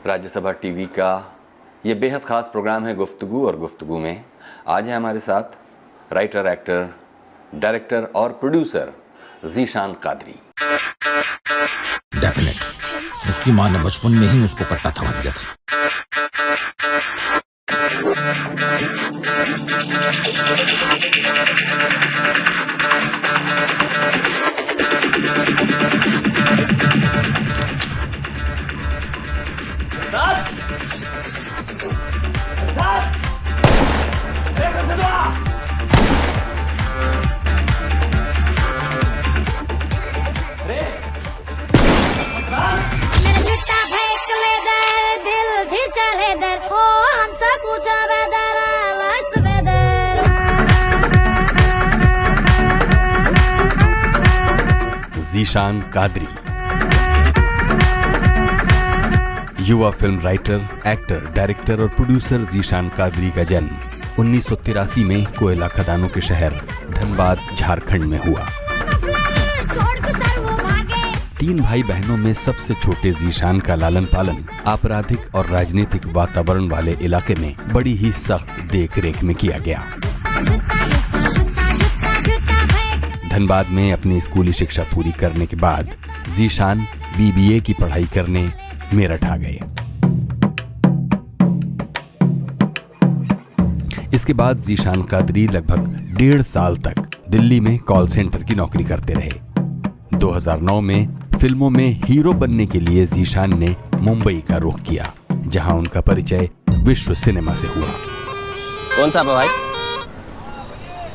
Rajya Sabha TV का ये बेहद ख़ास प्रोग्राम है गुफ्तगू, और गुफ्तगू में आज है हमारे साथ राइटर, एक्टर, डायरेक्टर और प्रोड्यूसर ज़ीशान कादरी। डेफिनेट उसकी माँ ने बचपन में ही उसको कट्टा थमा दिया था। ज़ीशान कादरी युवा फिल्म राइटर, एक्टर, डायरेक्टर और प्रोड्यूसर ज़ीशान कादरी का जन्म 1983 में कोयला खदानों के शहर धनबाद, झारखंड में हुआ। 3 भाई बहनों में सबसे छोटे ज़ीशान का लालन पालन आपराधिक और राजनीतिक वातावरण वाले इलाके में बड़ी ही सख्त देख रेख में किया गया। धनबाद में अपनी स्कूली शिक्षा पूरी करने के बाद ज़ीशान BBA की पढ़ाई करने मेरठ आ गए। इसके बाद ज़ीशान कादरी लगभग 1.5 साल तक दिल्ली में कॉल सेंटर की नौकरी करते रहे। 2009 में फिल्मों में हीरो बनने के लिए ज़ीशान ने मुंबई का रुख किया, जहां उनका परिचय विश्व सिनेमा से हुआ। कौन सा भाई?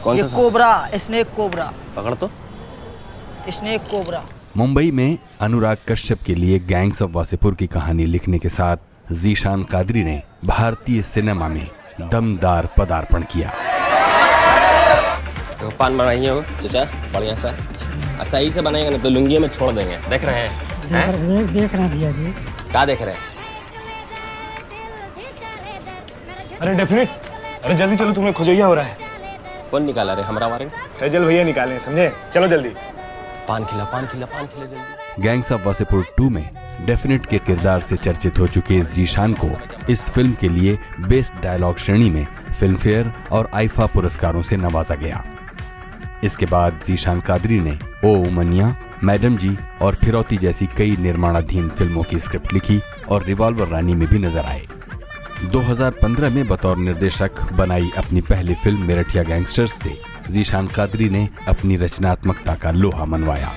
कौन ये सा? Cobra, snake cobra. पकड़ तो। Snake cobra. मुंबई में अनुराग कश्यप के लिए गैंग्स ऑफ वासेपुर की कहानी लिखने के साथ ज़ीशान कादरी ने भारतीय सिनेमा में दमदार पदार्पण किया। तो पान बनाइए हो चाचा, बढ़िया सा सही से बनाएंगे ना तो लुंगी में छोड़ देंगे। देख रहे हैं? देख रहे हैं भैया जी। क्या देख रहे हैं? अरे डेफिनेट, अरे जल्दी चलो, तुम्हें खुजैया हो रहा है। कौन निकाला रे? हमरा मारे फैजल भैया निकाले, समझे? चलो जल्दी। पान खिला, पान खिला, पान खिला जल्दी। गैंग्स ऑफ वासेपुर 2 में डेफिनेट के किरदार से चर्चित हो चुके ज़ीशान को इस फिल्म के लिए बेस्ट डायलॉग श्रेणी में फिल्म फेयर और आईफा पुरस्कारों से नवाजा गया। इसके बाद ज़ीशान कादरी ने ओ उमनिया, मैडम जी और फिरौती जैसी कई निर्माणाधीन फिल्मों की स्क्रिप्ट लिखी और रिवॉल्वर रानी में भी नजर आए। 2015 में बतौर निर्देशक बनाई अपनी पहली फिल्म मेरठिया गैंगस्टर्स से ज़ीशान कादरी ने अपनी रचनात्मकता का लोहा मनवाया।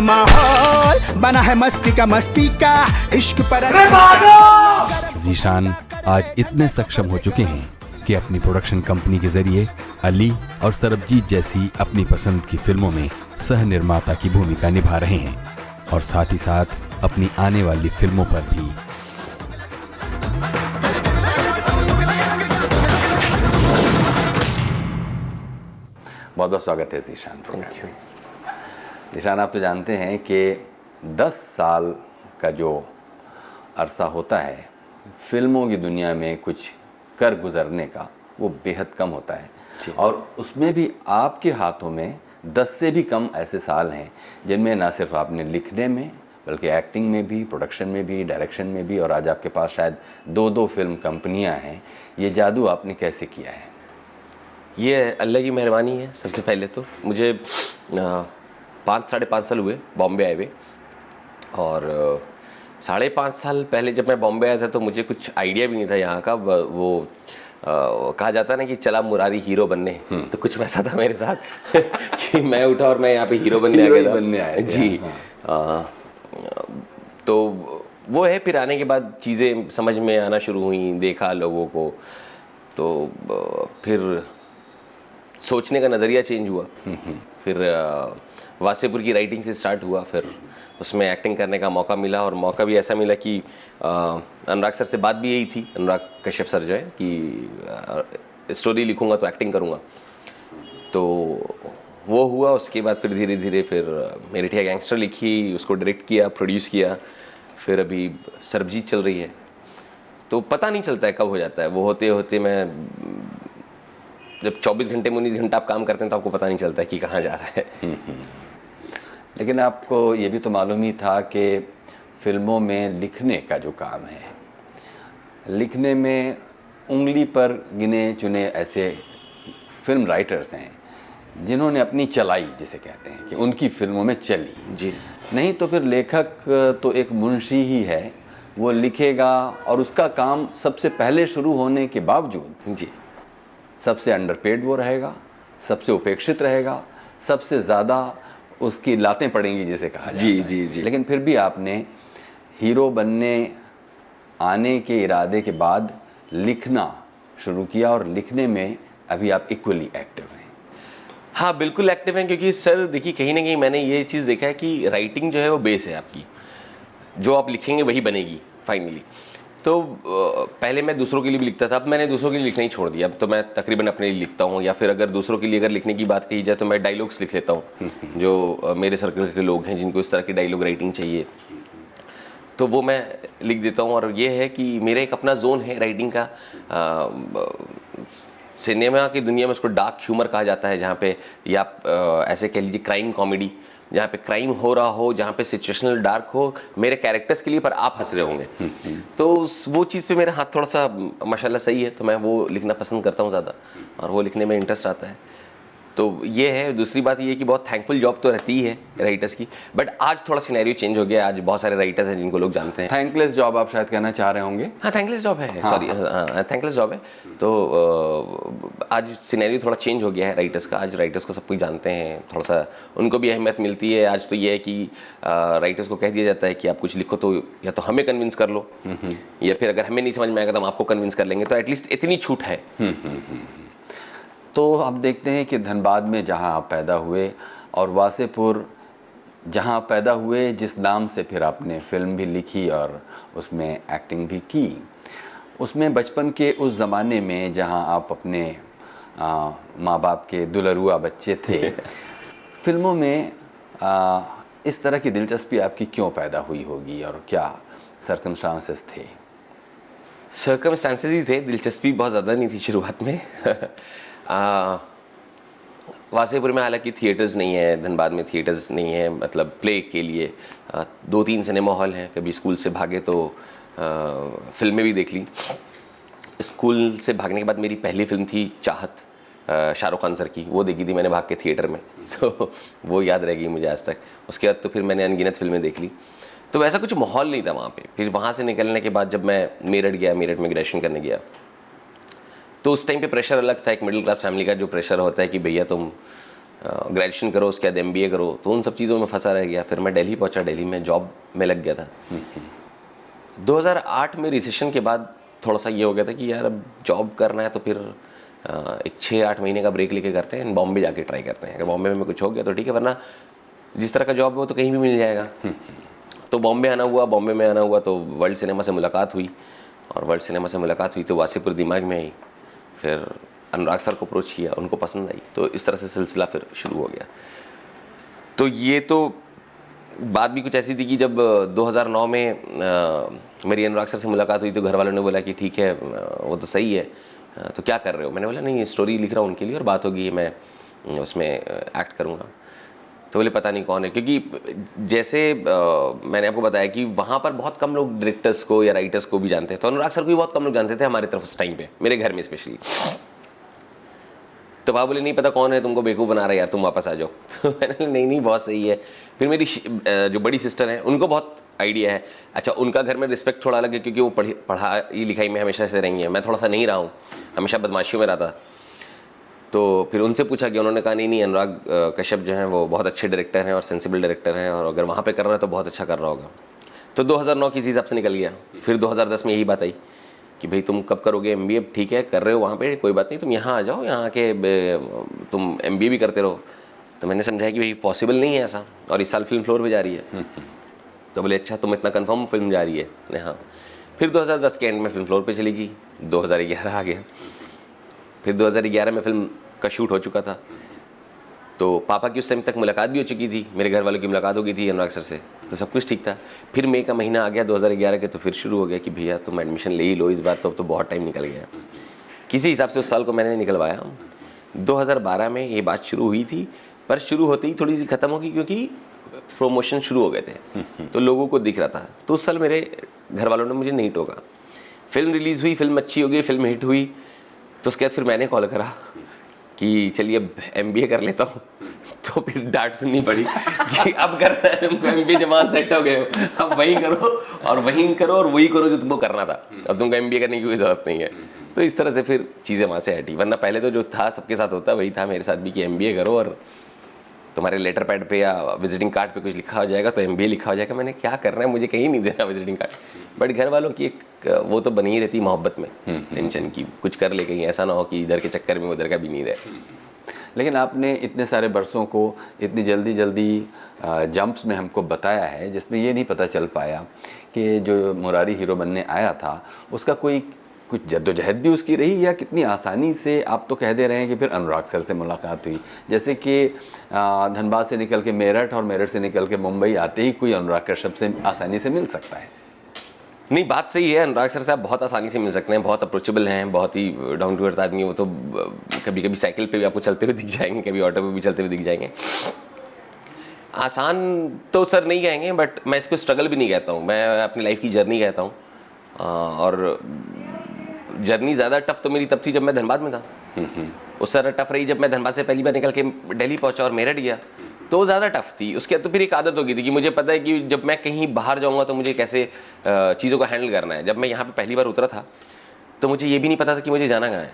माहौल बना है मस्ती का इश्क पर। ज़ीशान आज इतने सक्षम हो चुके हैं कि अपनी प्रोडक्शन कंपनी के जरिए अली और सरबजीत जैसी अपनी पसंद की फिल्मों में सह निर्माता की भूमिका निभा रहे हैं और साथ ही साथ अपनी आने वाली फिल्मों पर भी। बहुत बहुत स्वागत है ज़ीशान प्रोग्राम में। ज़ीशान, आप तो जानते हैं कि 10 साल का जो अरसा होता है फिल्मों की दुनिया में कुछ कर गुजरने का, वो बेहद कम होता है, और उसमें भी आपके हाथों में 10 से भी कम ऐसे साल हैं जिनमें ना सिर्फ आपने लिखने में बल्कि एक्टिंग में भी, प्रोडक्शन में भी, डायरेक्शन में भी, और आज आपके पास शायद 2 फिल्म कंपनियां हैं। ये जादू आपने कैसे किया है? ये अल्लाह की मेहरबानी है। सबसे पहले तो मुझे 5 साढ़े 5 साल हुए बॉम्बे आए हुए, और 5.5 साल पहले जब मैं बॉम्बे आया था तो मुझे कुछ आइडिया भी नहीं था यहाँ का। वो कहा जाता है ना कि चला मुरारी हीरो बनने, तो कुछ वैसा था मेरे साथ कि मैं उठा और मैं यहाँ पे हीरो बनने आया जी। तो वो है, फिर आने के बाद चीज़ें समझ में आना शुरू हुई, देखा लोगों को, तो फिर सोचने का नज़रिया चेंज हुआ। फिर वासेपुर की राइटिंग से स्टार्ट हुआ, फिर उसमें एक्टिंग करने का मौका मिला, और मौका भी ऐसा मिला कि अनुराग सर से बात भी यही थी, अनुराग कश्यप सर जो है, कि स्टोरी लिखूंगा तो एक्टिंग करूंगा। तो वो हुआ। उसके बाद फिर धीरे धीरे फिर मेरठिया गैंगस्टर लिखी, उसको डायरेक्ट किया, प्रोड्यूस किया, फिर अभी सरबजीत चल रही है। तो पता नहीं चलता है कब हो जाता है। वो होते होते मैं जब 24 घंटे में 19 घंटा आप काम करते हैं तो आपको पता नहीं चलता है कि कहाँ जा रहा है। लेकिन आपको ये भी तो मालूम ही था कि फिल्मों में लिखने का जो काम है, लिखने में उंगली पर गिने चुने ऐसे फिल्म राइटर्स हैं जिन्होंने अपनी चलाई, जिसे कहते हैं कि उनकी फिल्मों में चली जी। नहीं तो फिर लेखक तो एक मुंशी ही है, वो लिखेगा और उसका काम सबसे पहले शुरू होने के बावजूद जी सबसे अंडरपेड वो रहेगा, सबसे उपेक्षित रहेगा, सबसे ज़्यादा उसकी लातें पड़ेंगी जिसे कहा जाता जी है। जी जी। लेकिन फिर भी आपने हीरो बनने आने के इरादे के बाद लिखना शुरू किया और लिखने में अभी आप इक्वली एक्टिव हैं। हाँ बिल्कुल एक्टिव हैं, क्योंकि सर देखिए कहीं ना कहीं मैंने ये चीज़ देखा है कि राइटिंग जो है वो बेस है आपकी, जो आप लिखेंगे वही बनेगी फाइनली। तो पहले मैं दूसरों के लिए भी लिखता था, अब मैंने दूसरों के लिए लिखना ही छोड़ दिया। अब तो मैं तकरीबन अपने लिए लिखता हूँ, या फिर अगर दूसरों के लिए अगर लिखने की बात कही जाए तो मैं डायलॉग्स लिख लेता हूँ। जो मेरे सर्कल के लोग हैं जिनको इस तरह की डायलॉग राइटिंग चाहिए तो वो मैं लिख देता हूँ। और ये है कि मेरा एक अपना जोन है राइटिंग का। सिनेमा की दुनिया में उसको डार्क ह्यूमर कहा जाता है, जहाँ पे या ऐसे कह लीजिए क्राइम कॉमेडी, जहाँ पे क्राइम हो रहा हो, जहाँ पे सिचुएशनल डार्क हो मेरे कैरेक्टर्स के लिए, पर आप हंस रहे होंगे। तो वो चीज़ पे मेरा हाथ थोड़ा सा माशाल्लाह सही है, तो मैं वो लिखना पसंद करता हूँ ज़्यादा, और वो लिखने में इंटरेस्ट आता है। तो ये है। दूसरी बात ये है कि बहुत थैंकफुल जॉब तो रहती ही है राइटर्स की, बट आज थोड़ा सिनेरियो चेंज हो गया। आज बहुत सारे राइटर्स हैं जिनको लोग जानते हैं। थैंकलेस जॉब आप शायद कहना चाह रहे होंगे। हाँ थैंकलेस जॉब है, सॉरी हाँ थैंकलेस जॉब है। तो आज सिनेरियो थोड़ा चेंज हो गया है राइटर्स का। आज राइटर्स को सब कुछ जानते हैं, थोड़ा सा उनको भी अहमियत मिलती है। आज तो ये है कि राइटर्स को कह दिया जाता है कि आप कुछ लिखो तो या तो हमें कन्विंस कर लो, या फिर अगर हमें नहीं समझ में आएगा तो हम आपको कन्विंस कर लेंगे। तो एटलीस्ट इतनी छूट है। तो आप देखते हैं कि धनबाद में जहां आप पैदा हुए और वासेपुर जहां आप पैदा हुए, जिस नाम से फिर आपने फिल्म भी लिखी और उसमें एक्टिंग भी की, उसमें बचपन के उस ज़माने में जहां आप अपने माँ बाप के दुलरुआ बच्चे थे, फिल्मों में इस तरह की दिलचस्पी आपकी क्यों पैदा हुई होगी और क्या सर्कमस्टांसेस थे? सर्कमस्टांसेस ही थे, दिलचस्पी बहुत ज़्यादा नहीं थी शुरुआत में। वासेपुर में हालांकि थिएटर्स नहीं है, धनबाद में थिएटर्स नहीं है, मतलब प्ले के लिए 2-3 सिनेमा हॉल हैं। कभी स्कूल से भागे तो फिल्में भी देख ली। स्कूल से भागने के बाद मेरी पहली फिल्म थी चाहत, शाहरुख खान सर की, वो देखी थी मैंने भाग के थिएटर में। तो वो याद रह गई मुझे आज तक। उसके बाद तो फिर मैंने अनगिनत फिल्में देख ली। तो वैसा कुछ माहौल नहीं था वहाँ पे। फिर वहाँ से निकलने के बाद जब मैं मेरठ गया, मेरठ में ग्रेजुएशन करने गया, तो उस टाइम पे प्रेशर अलग था। एक मिडिल क्लास फैमिली का जो प्रेशर होता है कि भैया तुम ग्रेजुएशन करो, उसके बाद MBA करो, तो उन सब चीज़ों में फंसा रह गया। फिर मैं दिल्ली पहुंचा, दिल्ली में जॉब में लग गया था। 2008 में रिसेशन के बाद थोड़ा सा ये हो गया था कि यार अब जॉब करना है तो फिर एक 6-8 महीने का ब्रेक लेके करते हैं, बॉम्बे जाके ट्राई करते हैं। अगर बॉम्बे में कुछ हो गया तो ठीक है, वरना जिस तरह का जॉब हो तो कहीं भी मिल जाएगा। तो बॉम्बे आना हुआ। बॉम्बे में आना हुआ तो वर्ल्ड सिनेमा से मुलाकात हुई, और वर्ल्ड सिनेमा से मुलाकात हुई तो वासेपुर दिमाग में आई। फिर अनुराग सर को अप्रोच किया, उनको पसंद आई, तो इस तरह से सिलसिला फिर शुरू हो गया। तो ये तो बात भी कुछ ऐसी थी कि जब 2009 में मेरी अनुराग सर से मुलाकात हुई तो घर वालों ने बोला कि ठीक है वो तो सही है, तो क्या कर रहे हो? मैंने बोला नहीं, स्टोरी लिख रहा हूँ उनके लिए और बात होगी, मैं उसमें एक्ट करूँगा। तो बोले पता नहीं कौन है, क्योंकि जैसे मैंने आपको बताया कि वहाँ पर बहुत कम लोग डायरेक्टर्स को या राइटर्स को भी जानते हैं। तो अनुराग सर को भी बहुत कम लोग जानते थे हमारी तरफ उस टाइम पे, मेरे घर में स्पेशली। तो बाबा बोले नहीं पता कौन है, तुमको बेवकूफ़ बना रहा है यार, तुम वापस आ जाओ। तो मैंने बोला नहीं बहुत सही है। फिर मेरी जो बड़ी सिस्टर हैं उनको बहुत आइडिया है। अच्छा, उनका घर में रिस्पेक्ट थोड़ा अलग है क्योंकि वो पढ़ाई लिखाई में हमेशा से रही है, मैं थोड़ा सा नहीं रहा हूँ, हमेशा बदमाशियों में रहता। तो फिर उनसे पूछा कि उन्होंने कहा नहीं अनुराग कश्यप जो हैं वो बहुत अच्छे डायरेक्टर हैं और सेंसिबल डायरेक्टर हैं, और अगर वहाँ पे कर रहा है तो बहुत अच्छा कर रहा होगा। तो 2009 किसी हिसाब से निकल गया। फिर 2010 में यही बात आई कि भाई तुम कब करोगे MBA? ठीक है कर रहे हो वहाँ पे, कोई बात नहीं, तुम यहाँ आ जाओ, यहाँ आके तुम MBA भी करते रहो। तो मैंने समझाया कि भाई पॉसिबल नहीं है ऐसा, और इस साल फिल्म फ्लोर पे जा रही है। तो बोले अच्छा तुम इतना कंफर्म फिल्म जा रही है? हाँ। फिर 2010 के एंड में फिल्म फ्लोर पे चली गई, 2011 आ गया। फिर 2011 में फिल्म का शूट हो चुका था, तो पापा की उस टाइम तक मुलाकात भी हो चुकी थी, मेरे घर वालों की मुलाकात हो गई थी अनुराग सर से, तो सब कुछ ठीक था। फिर मई का महीना आ गया 2011 के, तो फिर शुरू हो गया कि भैया तुम एडमिशन ले ही लो इस बार। तो बहुत टाइम निकल गया। किसी हिसाब से उस साल को मैंने निकलवाया। 2012 में ये बात शुरू हुई थी, पर शुरू होते ही थोड़ी सी ख़त्म होगी, क्योंकि प्रमोशन शुरू हो गए थे, तो लोगों को दिख रहा था। तो उस साल मेरे घर वालों ने मुझे नहीं टोका। फिल्म रिलीज़ हुई, फिल्म अच्छी हो गई, फिल्म हिट हुई, तो उसके बाद फिर मैंने कॉल करा कि चलिए अब MBA कर लेता हूँ। तो फिर डांट सुननी पड़ी कि अब करना है तुमको MBA, जब वहाँ सेट हो गए हो, अब वहीं करो और वहीं करो और वही करो जो तुमको करना था, अब तुमको MBA करने की कोई ज़रूरत नहीं है। तो इस तरह से फिर चीज़ें वहाँ से हटी, वरना पहले तो जो था सबके साथ होता वही था मेरे साथ भी कि MBA करो और तुम्हारे लेटर पैड पे या विजिटिंग कार्ड पे कुछ लिखा हो जाएगा तो MBA लिखा हो जाएगा। मैंने क्या करना है, मुझे कहीं नहीं देना विजिटिंग कार्ड। बट घर वालों की एक वो तो बनी ही रहती मोहब्बत में, टेंशन की कुछ कर ले, कहीं ऐसा ना हो कि इधर के चक्कर में उधर का भी नहीं रहे। लेकिन आपने इतने सारे बरसों को इतनी जल्दी जंप्स में हमको बताया है, जिसमें ये नहीं पता चल पाया कि जो मुरारी हीरो बनने आया था उसका कुछ जद्दोजहद भी उसकी रही, या कितनी आसानी से आप तो कह दे रहे हैं कि फिर अनुराग सर से मुलाकात हुई, जैसे कि धनबाद से निकल के मेरठ और मेरठ से निकल के मुंबई आते ही कोई अनुराग कश्यप से आसानी से मिल सकता है। नहीं, बात सही है, अनुराग सर साहब बहुत आसानी से मिल सकते हैं, बहुत अप्रोचेबल हैं, बहुत ही डाउन टू अर्थ आदमी। वो तो कभी कभी साइकिल पे भी आपको चलते हुए दिख जाएंगे, कभी ऑटो पे भी चलते हुए दिख जाएंगे। आसान तो सर नहीं कहेंगे, बट मैं इसको स्ट्रगल भी नहीं कहता हूँ, मैं अपनी लाइफ की जर्नी कहता हूँ। और जर्नी ज़्यादा टफ तो मेरी तब थी जब मैं धनबाद में था। उस तरह टफ रही जब मैं धनबाद से पहली बार निकल के दिल्ली पहुंचा और मेरठ गया, तो ज़्यादा टफ थी। उसके बाद तो फिर एक आदत हो गई थी कि मुझे पता है कि जब मैं कहीं बाहर जाऊंगा तो मुझे कैसे चीज़ों को हैंडल करना है। जब मैं यहाँ पे पहली बार उतरा था तो मुझे ये भी नहीं पता था कि मुझे जाना कहाँ है,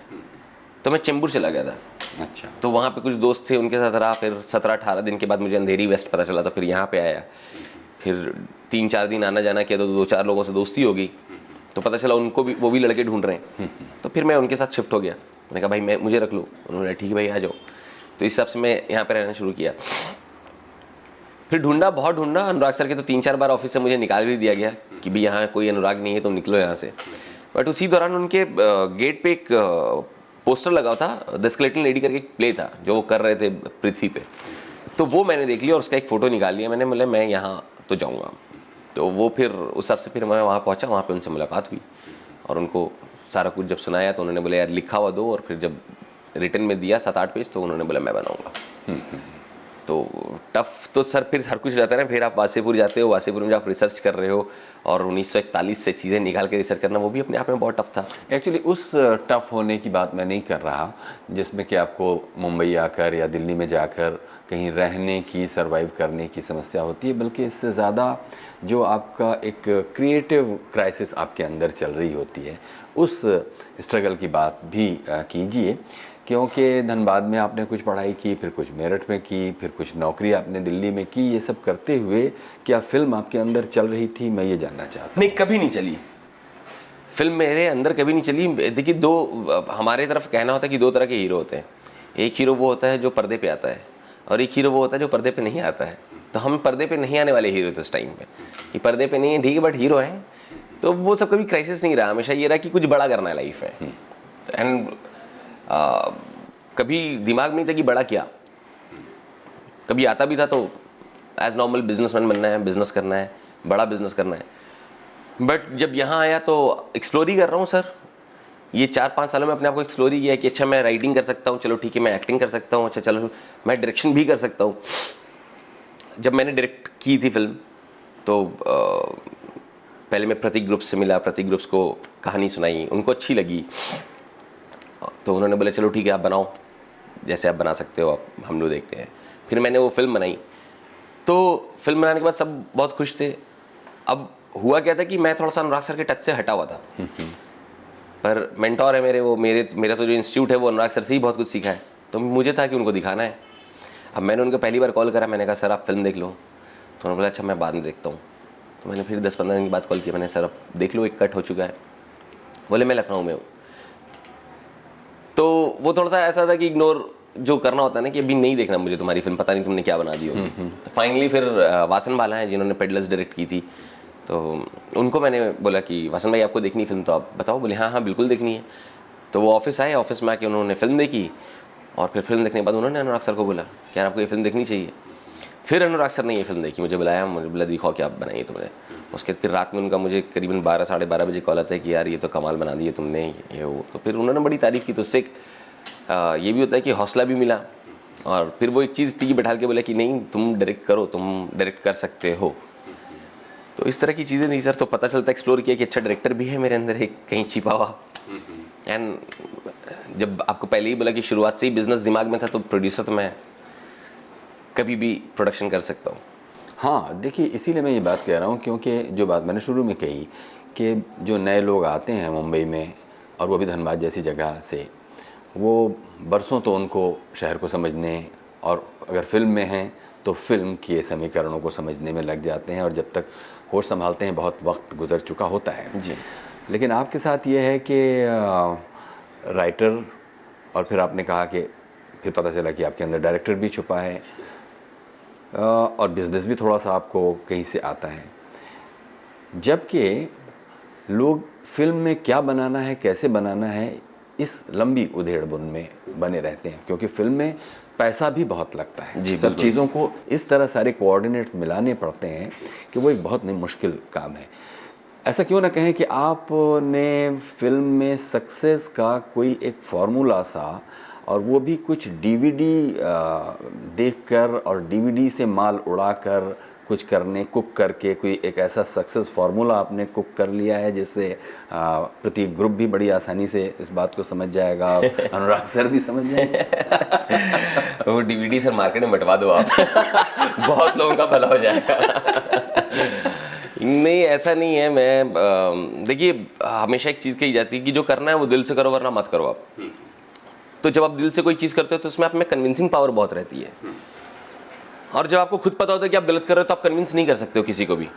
तो मैं चेंबूर चला गया था। अच्छा। तो वहाँ पे कुछ दोस्त थे, उनके साथ रहा, फिर 17-18 दिन के बाद मुझे अंधेरी वेस्ट पता चला, तो फिर यहाँ पे आया, फिर 3-4 दिन आना जाना किया, तो 2-4 लोगों से दोस्ती हो गई, तो पता चला उनको भी, वो भी लड़के ढूंढ रहे हैं, तो फिर मैं उनके साथ शिफ्ट हो गया। मैंने कहा भाई मुझे रख लो, उन्होंने ठीक है भाई आ जाओ। तो इस हिसाब से मैं यहाँ पे रहना शुरू किया। फिर ढूंढा, बहुत ढूंढा। अनुराग सर के तो 3-4 बार ऑफिस से मुझे निकाल भी दिया गया कि भाई यहाँ कोई अनुराग नहीं है, तुम निकलो यहाँ से। बट उसी दौरान उनके गेट पे एक पोस्टर लगा था, द स्केलेटन लेडी करके एक प्ले था जो वो कर रहे थे पृथ्वी पे, तो वो मैंने देख लिया और उसका एक फ़ोटो निकाल लिया। मैंने बोला मैं यहाँ तो जाऊँगा। तो वो फिर उस हिसाब से फिर मैं वहाँ पहुँचा, वहाँ पे उनसे मुलाकात हुई और उनको सारा कुछ जब सुनाया तो उन्होंने बोला यार लिखा हुआ दो, और फिर जब रिटर्न में दिया 7-8 पेज तो उन्होंने बोला मैं बनाऊँगा। तो टफ तो सर फिर हर कुछ रहता है ना। फिर आप वासेपुर जाते हो, वासेपुर में जब आप रिसर्च कर रहे हो और 1941 से चीज़ें निकाल के रिसर्च करना, वो भी अपने आप में बहुत टफ था। एक्चुअली उस टफ होने की बात मैं नहीं कर रहा जिसमें कि आपको मुंबई आकर या दिल्ली में जाकर कहीं रहने की, सर्वाइव करने की समस्या होती है, बल्कि इससे ज़्यादा जो आपका एक क्रिएटिव क्राइसिस आपके अंदर चल रही होती है, उस स्ट्रगल की बात भी कीजिए। क्योंकि धनबाद में आपने कुछ पढ़ाई की, फिर कुछ मेरठ में की, फिर कुछ नौकरी आपने दिल्ली में की। ये सब करते हुए क्या फिल्म आपके अंदर चल रही थी, मैं ये जानना चाहता हूँ। नहीं, कभी नहीं चली फिल्म मेरे अंदर, कभी नहीं चली। देखिए, दो हमारे तरफ कहना होता है कि दो तरह के हीरो होते हैं। एक हीरो वो होता है जो पर्दे पे आता है, और एक हीरो वो होता है जो पर्दे पे नहीं आता है। तो हम पर्दे पे नहीं आने वाले हीरो थे उस टाइम पे, कि पर्दे पे नहीं है ठीक है बट हीरो हैं। तो वो सब कभी क्राइसिस नहीं रहा, हमेशा ये रहा कि कुछ बड़ा करना है लाइफ में। एंड कभी दिमाग में नहीं था कि बड़ा क्या, कभी आता भी था तो एज नॉर्मल बिजनेसमैन बनना है, बिजनेस करना है, बड़ा बिजनेस करना है। बट जब यहाँ आया तो एक्सप्लोर ही कर रहा हूँ सर। ये 4-5 सालों में अपने आप को एक्सप्लोर ही किया कि अच्छा मैं राइटिंग कर सकता हूँ, चलो ठीक है मैं एक्टिंग कर सकता हूँ, अच्छा चलो मैं डायरेक्शन भी कर सकता हूँ। जब मैंने डायरेक्ट की थी फिल्म तो पहले मैं प्रतीक ग्रुप्स से मिला, प्रतीक ग्रुप्स को कहानी सुनाई, उनको अच्छी लगी, तो उन्होंने बोला चलो ठीक है आप बनाओ, जैसे आप बना सकते हो आप, हम लोग देखते हैं। फिर मैंने वो फिल्म बनाई, तो फिल्म बनाने के बाद सब बहुत खुश थे। अब हुआ क्या था कि मैं थोड़ा सा अनुराग सर के टच से हटा हुआ था, पर मेंटोर है मेरे, वो मेरा तो जो इंस्टीट्यूट है वो अनुराग सर से ही बहुत कुछ सीखा है, तो मुझे था कि उनको दिखाना है। अब मैंने उनको पहली बार कॉल करा, मैंने कहा सर आप फिल्म देख लो, तो उन्होंने बोला अच्छा मैं बाद में देखता हूँ। तो मैंने फिर 10-15 दिन के बाद कॉल किया, मैंने सर अब देख लो, एक कट हो चुका है। बोले मैं लखनऊ में हूँ। तो वो थोड़ा सा ऐसा था कि इग्नोर जो करना होता है ना कि अभी नहीं देखना मुझे तुम्हारी फिल्म, पता नहीं तुमने क्या बना दी हो। तो फाइनली फिर वासन बाला हैं जिन्होंने पेडलर्स डायरेक्ट की थी, तो उनको मैंने बोला कि वासन भाई आपको देखनी फिल्म तो आप बताओ। बोले हाँ हाँ बिल्कुल देखनी है। तो वो ऑफिस आए, ऑफिस में आके उन्होंने फिल्म देखी, और फिर फिल्म देखने के बाद उन्होंने अनुराग सर को बोला कि यार आपको ये फिल्म देखनी चाहिए। फिर अनुराग सर ने ये फिल्म देखी, मुझे बुलाया, मुझे बोला दिखाओ क्या बनाई तुमने। उसके फिर रात में उनका मुझे करीबन 12-12:30 बजे कॉल आता है कि यार ये तो कमाल बना दी है तुमने, ये वो। तो फिर उन्होंने बड़ी तारीफ़ की, तो उससे ये भी होता है कि हौसला भी मिला और फिर वो एक चीज़ थी कि बैठा के बोला कि नहीं तुम डायरेक्ट करो, तुम डायरेक्ट कर सकते हो। तो इस तरह की चीज़ें नहीं सर, तो पता चलता एक्सप्लोर किया कि अच्छा डायरेक्टर भी है मेरे अंदर एक कहीं छिपा हुआ। एंड जब आपको पहले ही बोला कि शुरुआत से ही बिजनेस दिमाग में था, तो प्रोड्यूसर तो मैं कभी भी प्रोडक्शन कर सकता हूँ। हाँ देखिए, इसीलिए मैं ये बात कह रहा हूँ, क्योंकि जो बात मैंने शुरू में कही कि जो नए लोग आते हैं मुंबई में, और वो भी धनबाद जैसी जगह से, वो बरसों तो उनको शहर को समझने, और अगर फिल्म में हैं तो फिल्म के समीकरणों को समझने में लग जाते हैं, और जब तक होश संभालते हैं बहुत वक्त गुजर चुका होता है जी। लेकिन आपके साथ ये है कि राइटर, और फिर आपने कहा कि फिर पता चला कि आपके अंदर डायरेक्टर भी छुपा है, और बिज़नेस भी थोड़ा सा आपको कहीं से आता है, जबकि लोग फिल्म में क्या बनाना है, कैसे बनाना है, इस लंबी उधेड़-बुन में बने रहते हैं, क्योंकि फिल्म में पैसा भी बहुत लगता है। जी, सब बिल्कुल। चीज़ों को इस तरह सारे कोऑर्डिनेट्स मिलाने पड़ते हैं कि वो एक बहुत मुश्किल काम है। ऐसा क्यों ना कहें कि आपने फिल्म में सक्सेस का कोई एक फार्मूला सा, और वो भी कुछ डीवीडी देखकर और डीवीडी से माल उड़ाकर कुछ करने, कुक करके कोई एक ऐसा सक्सेस फार्मूला आपने कुक कर लिया है जिससे प्रतीक ग्रुप भी बड़ी आसानी से इस बात को समझ जाएगा, अनुराग सर भी समझ जाएंगे। तो वो डीवीडी सर मार्केट में बंटवा दो आप। बहुत लोगों का भला हो जाएगा। नहीं ऐसा नहीं है। मैं देखिए हमेशा एक चीज़ कही जाती है कि जो करना है वो दिल से करो, वरना मत करो आप। तो जब आप दिल से कोई चीज़ करते हो तो उसमें आप में कन्विंसिंग पावर बहुत रहती है, और जब आपको खुद पता होता है कि आप गलत कर रहे हो तो आप कन्विंस नहीं कर सकते हो किसी को भी।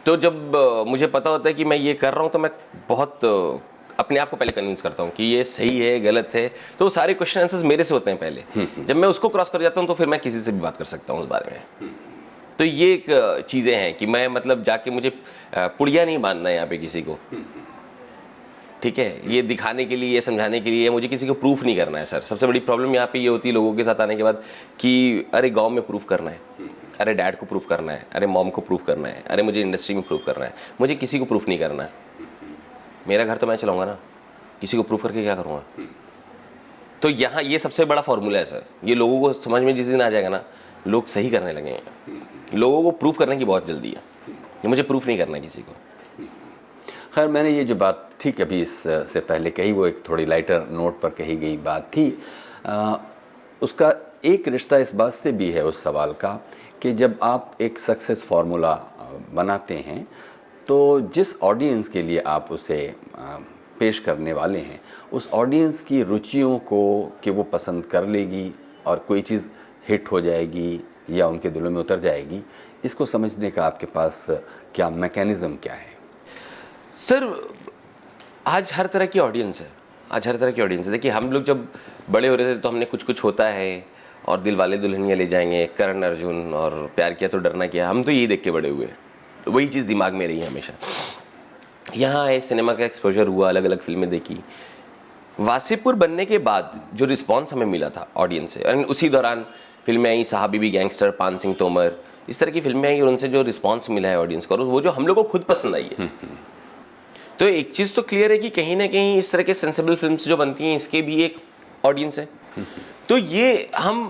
तो जब मुझे पता होता है कि मैं ये कर रहा हूँ तो मैं बहुत अपने आप को पहले कन्विंस करता हूँ कि ये सही है गलत है, तो सारे क्वेश्चन आंसर्स मेरे से होते हैं पहले। जब मैं उसको क्रॉस कर जाता हूँ तो फिर मैं किसी से भी बात कर सकता हूँ उस बारे में। तो ये एक चीज़ें हैं कि मैं मतलब जाके मुझे पुड़िया नहीं बांधना है यहाँ पे किसी को, ठीक है, ये दिखाने के लिए, ये समझाने के लिए, मुझे किसी को प्रूफ नहीं करना है सर। सबसे बड़ी प्रॉब्लम यहाँ पे ये होती है लोगों के साथ आने के बाद कि अरे गांव में प्रूफ करना है, अरे डैड को प्रूफ करना है, अरे मॉम को प्रूफ करना है, अरे मुझे इंडस्ट्री में प्रूफ करना है। मुझे किसी को प्रूफ नहीं करना है, मेरा घर तो मैं चलाऊंगा ना, किसी को प्रूफ करके क्या करूँगा। तो यहाँ ये सबसे बड़ा फॉर्मूला है सर। ये लोगों को समझ में जिस दिन आ जाएगा ना, लोग सही करने लगेंगे। लोगों को प्रूफ करने की बहुत जल्दी है, मुझे प्रूफ नहीं करना किसी को। खैर मैंने ये जो बात ठीक अभी इससे पहले कही, वो एक थोड़ी लाइटर नोट पर कही गई बात थी। उसका एक रिश्ता इस बात से भी है उस सवाल का कि जब आप एक सक्सेस फार्मूला बनाते हैं तो जिस ऑडियंस के लिए आप उसे पेश करने वाले हैं, उस ऑडियंस की रुचियों को कि वो पसंद कर लेगी और कोई चीज़ हिट हो जाएगी या उनके दिलों में उतर जाएगी, इसको समझने का आपके पास क्या मैकेनिज़्म क्या है? सर आज हर तरह की ऑडियंस है, आज हर तरह की ऑडियंस है। देखिए हम लोग जब बड़े हो रहे थे तो हमने कुछ कुछ होता है और दिल वाले दुल्हनिया ले जाएंगे, करण अर्जुन और प्यार किया तो डरना किया, हम तो यही देख के बड़े हुए, वही चीज़ दिमाग में रही है हमेशा। यहाँ आए, सिनेमा का एक्सपोजर हुआ, अलग अलग फिल्में देखी। वासेपुर बनने के बाद जो रिस्पॉन्स हमें मिला था ऑडियंस से, और उसी दौरान फिल्में आई, साहब बीबी, गैंगस्टर, पान सिंह तोमर, इस तरह की फिल्में आई और उनसे जो रिस्पॉन्स मिला है ऑडियंस को, वो जो हम लोग को खुद पसंद आई है। तो एक चीज़ तो क्लियर है कि कहीं ना कहीं इस तरह के सेंसिबल फिल्म्स जो बनती हैं इसके भी एक ऑडियंस है। तो ये हम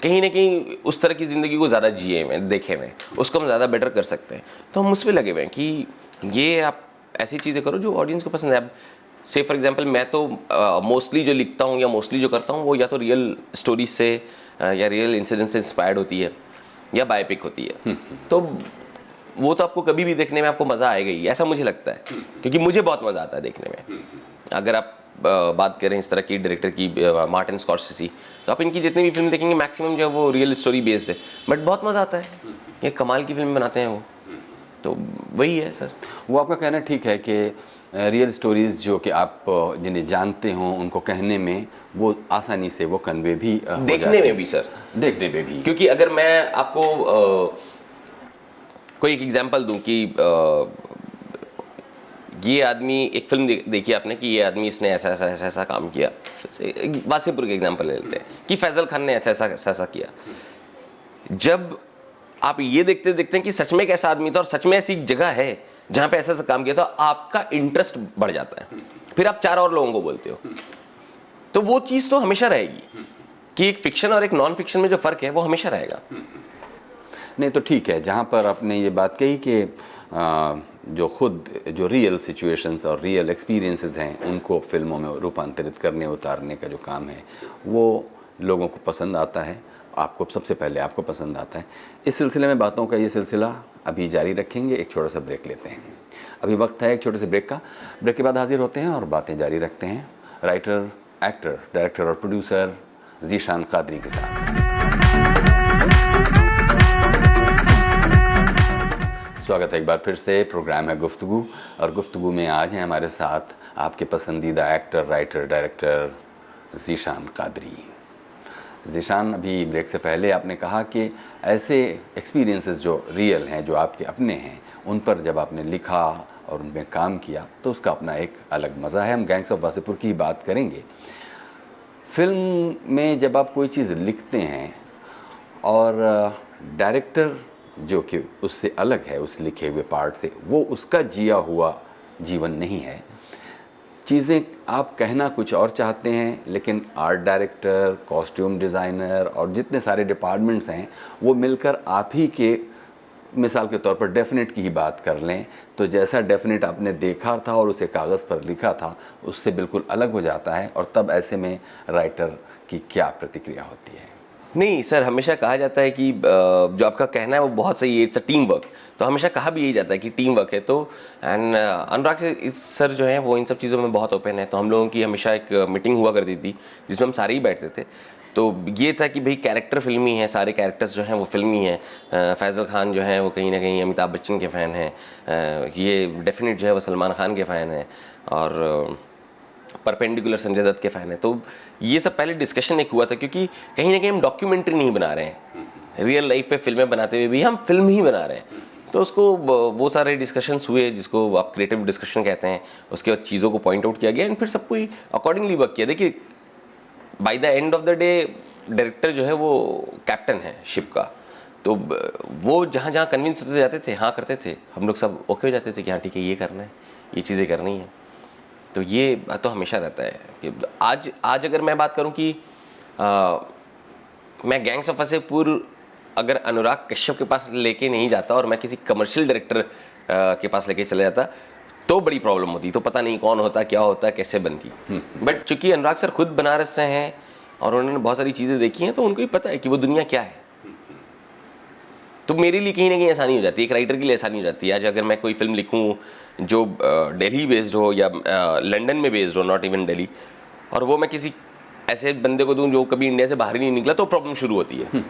कहीं ना कहीं उस तरह की ज़िंदगी को ज़्यादा जिए हुए, देखे हुए, उसको हम ज़्यादा बेटर कर सकते हैं। तो हम उस पर लगे हुए हैं कि ये आप ऐसी चीज़ें करो जो ऑडियंस को पसंद है। अब से फॉर एग्जांपल मैं तो मोस्टली जो लिखता हूँ या मोस्टली जो करता हूँ वो या तो रियल स्टोरीज से या रियल इंसिडेंट से इंस्पायर्ड होती है या बायोपिक होती है। तो वो तो आपको कभी भी देखने में आपको मज़ा आएगा ही, ऐसा मुझे लगता है, क्योंकि मुझे बहुत मज़ा आता है देखने में। अगर आप बात करें इस तरह की डायरेक्टर की, मार्टिन स्कॉर्सेसी, तो आप इनकी जितनी भी फिल्म देखेंगे मैक्सिमम जो है वो रियल स्टोरी बेस्ड है, बट बहुत मज़ा आता है, ये कमाल की फिल्म बनाते हैं वो। तो वही है सर। वो आपका कहना ठीक है कि रियल स्टोरीज़ जो कि आप जिन्हें जानते हों उनको कहने में वो आसानी से वो कन्वे भी देखने में भी सर, देखने में भी, क्योंकि अगर मैं आपको कोई एक एग्जांपल दूं कि ये आदमी, एक फिल्म देखी आपने कि ये आदमी इसने ऐसा ऐसा ऐसा ऐसा काम किया, वासेपुर के एग्जांपल ले लेते हैं कि फैजल खान ने ऐसा ऐसा ऐसा ऐसा किया। जब आप ये देखते हैं कि सच में एक ऐसा आदमी था और सच में ऐसी जगह है जहाँ पे ऐसा ऐसा काम किया, तो आपका इंटरेस्ट बढ़ जाता है, फिर आप 4 और लोगों को बोलते हो, तो वो चीज़ तो हमेशा रहेगी। कि एक फिक्शन और एक नॉन फिक्शन में जो फ़र्क है वो हमेशा रहेगा। नहीं तो ठीक है, जहाँ पर आपने ये बात कही कि जो खुद जो रियल सिचुएशंस और रियल एक्सपीरियंसेस हैं उनको फिल्मों में रूपांतरित करने उतारने का जो काम है वो लोगों को पसंद आता है, आपको सबसे पहले आपको पसंद आता है। इस सिलसिले में बातों का ये सिलसिला अभी जारी रखेंगे, एक छोटा सा ब्रेक लेते हैं। अभी वक्त है एक छोटे से ब्रेक का। ब्रेक के बाद हाजिर होते हैं और बातें जारी रखते हैं राइटर, एक्टर, डायरेक्टर और प्रोड्यूसर ज़ीशान कादरी के साथ। स्वागत है एक बार फिर से। प्रोग्राम है गुफ्तगू और गुफ्तगू में आज हैं हमारे साथ आपके पसंदीदा actor, writer, director Zeeshan Qadri. Zeeshan, अभी ब्रेक से पहले आपने कहा कि ऐसे एक्सपीरियंसेस जो रियल हैं, जो आपके अपने हैं, उन पर जब आपने लिखा और उनमें काम किया तो उसका अपना एक अलग मज़ा है। हम गैंग्स ऑफ वासेपुर की बात करेंगे। फिल्म में जब आप कोई चीज़ लिखते हैं और डायरेक्टर जो कि उससे अलग है, उस लिखे हुए पार्ट से, वो उसका जिया हुआ जीवन नहीं है, चीज़ें आप कहना कुछ और चाहते हैं, लेकिन आर्ट डायरेक्टर, कॉस्ट्यूम डिज़ाइनर और जितने सारे डिपार्टमेंट्स हैं वो मिलकर आप ही के, मिसाल के तौर पर डेफिनेट की ही बात कर लें तो जैसा डेफिनेट आपने देखा था और उसे कागज़ पर लिखा था उससे बिल्कुल अलग हो जाता है। और तब ऐसे में राइटर की क्या प्रतिक्रिया होती है? नहीं सर, हमेशा कहा जाता है कि जो आपका कहना है वो बहुत सही है, इट्स अ टीम वर्क। तो हमेशा कहा भी यही जाता है कि टीम वर्क है। तो एंड अनुराग से इस सर जो हैं वो इन सब चीज़ों में बहुत ओपन है। तो हम लोगों की हमेशा एक मीटिंग हुआ करती थी जिसमें हम सारे ही बैठते थे। तो ये था कि भाई कैरेक्टर फिल्मी है, सारे कैरेक्टर्स जो हैं वो फिल्मी हैं। फैज़ल खान जो हैं वो कहीं ना कहीं अमिताभ बच्चन के फ़ैन हैं, ये डेफिनेट जो है वो सलमान खान के फ़ैन हैं, और परपेंडिकुलर संजय दत्त के फ़ैन है। तो ये सब पहले डिस्कशन एक हुआ था, क्योंकि कहीं ना कहीं हम डॉक्यूमेंट्री नहीं बना रहे हैं, रियल लाइफ पे फिल्में बनाते हुए भी हम फिल्म ही बना रहे हैं। तो उसको वो सारे डिस्कशंस हुए जिसको आप क्रिएटिव डिस्कशन कहते हैं। उसके बाद चीज़ों को पॉइंट आउट किया गया एंड फिर सब कोई अकॉर्डिंगली वर्क किया। देखिए, by the end of the day director जो है वो कैप्टन है शिप का। तो वो जहाँ जहाँ कन्विंस होते जाते थे, हाँ करते थे, हम लोग सब ओके हो जाते थे कि हाँ ठीक है, ये करना है, ये चीज़ें करनी है। तो ये तो हमेशा रहता है कि आज अगर मैं बात करूं कि मैं गैंग्स ऑफ वासेपुर अगर अनुराग कश्यप के पास लेके नहीं जाता और मैं किसी कमर्शियल डायरेक्टर के पास लेके चला जाता तो बड़ी प्रॉब्लम होती। तो पता नहीं कौन होता, क्या होता, कैसे बनती। बट चूंकि अनुराग सर खुद बनारस से हैं और उन्होंने बहुत सारी चीज़ें देखी हैं तो उनको ही पता है कि वो दुनिया क्या है। तो मेरे लिए कहीं ना कहीं आसानी हो जाती है, एक राइटर के लिए आसानी हो जाती है। आज अगर मैं कोई फिल्म लिखूं जो दिल्ली बेस्ड हो या लंदन में बेस्ड हो, नॉट इवन दिल्ली, और वो मैं किसी ऐसे बंदे को दूं जो कभी इंडिया से बाहर ही नहीं निकला, तो प्रॉब्लम शुरू होती है।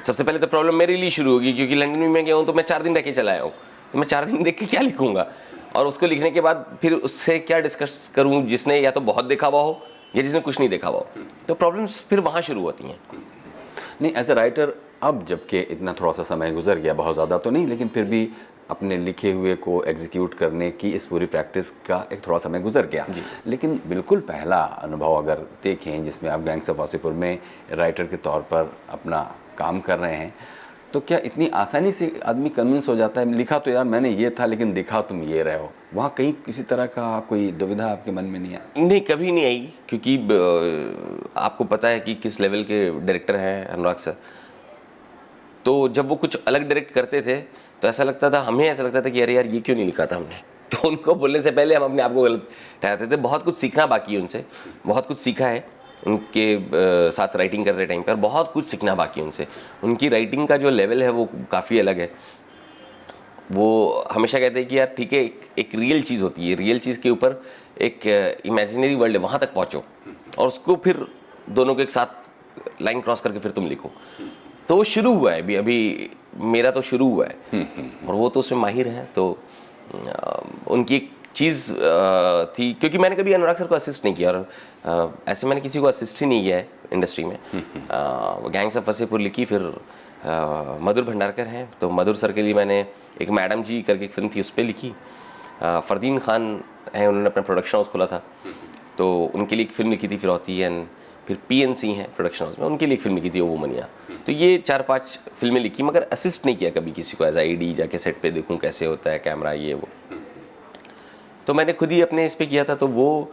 सबसे पहले तो प्रॉब्लम मेरे लिए शुरू होगी, क्योंकि लंदन में मैं गया हूँ तो मैं 4 दिन रह के चला आया हूँ, तो मैं 4 दिन देख के क्या लिखूंगा, और उसको लिखने के बाद फिर उससे क्या डिस्कस करूँ जिसने या तो बहुत देखा हुआ हो या जिसने कुछ नहीं देखा हुआ हो। तो प्रॉब्लम्स फिर वहाँ शुरू होती हैं। नहीं, एज ए राइटर अब जबकि इतना थोड़ा सा समय गुजर गया, बहुत ज़्यादा तो नहीं, लेकिन फिर भी अपने लिखे हुए को एग्जीक्यूट करने की इस पूरी प्रैक्टिस का एक थोड़ा समय गुजर गया। लेकिन बिल्कुल पहला अनुभव अगर देखें जिसमें आप गैंग्स ऑफ वासेपुर में राइटर के तौर पर अपना काम कर रहे हैं, तो क्या इतनी आसानी से आदमी कन्विंस हो जाता है? लिखा तो यार मैंने ये था, लेकिन दिखा तुम ये रहे हो। वहाँ कहीं किसी तरह का कोई दुविधा आपके मन में नहीं आई? नहीं, कभी नहीं आई, क्योंकि आपको पता है कि किस लेवल के डायरेक्टर हैं अनुराग सर। तो जब वो कुछ अलग डायरेक्ट करते थे तो ऐसा लगता था, हमें ऐसा लगता था कि अरे यार ये क्यों नहीं लिखा था हमने। तो उनको बोलने से पहले हम अपने आप को गलत ठहराते थे। बहुत कुछ सीखना बाकी है उनसे, बहुत कुछ सीखा है उनके साथ राइटिंग करते टाइम पर, बहुत कुछ सीखना बाकी है उनसे। उनकी राइटिंग का जो लेवल है वो काफ़ी अलग है। वो हमेशा कहते हैं कि यार ठीक है, एक रियल चीज़ होती है, रियल चीज़ के ऊपर एक इमेजिनरी वर्ल्ड है, वहाँ तक पहुँचो और उसको फिर दोनों के एक साथ लाइन क्रॉस करके फिर तुम लिखो। तो वो शुरू हुआ है, अभी मेरा तो शुरू हुआ है और वो तो उसमें माहिर हैं। तो उनकी एक चीज़ थी, क्योंकि मैंने कभी अनुराग सर को असिस्ट नहीं किया और ऐसे मैंने किसी को असिस्ट ही नहीं किया है इंडस्ट्री में। गैंग्स ऑफ वासेपुर लिखी, फिर मधुर भंडारकर हैं तो मधुर सर के लिए मैंने एक मैडम जी करके एक फिल्म थी उस पर लिखी। फरदीन खान हैं, उन्होंने अपना प्रोडक्शन हाउस खोला था तो उनके लिए एक फिल्म लिखी थी फिरौती, एंड फिर PNC हैं प्रोडक्शन हाउस में, उनके लिए एक फिल्म लिखी थी वो मनिया। तो ये 4-5 फिल्में लिखी, मगर असिस्ट नहीं किया कभी किसी को एज ID, जाके सेट पे देखूं कैसे होता है कैमरा ये वो। तो मैंने खुद ही अपने इस पे किया था। तो वो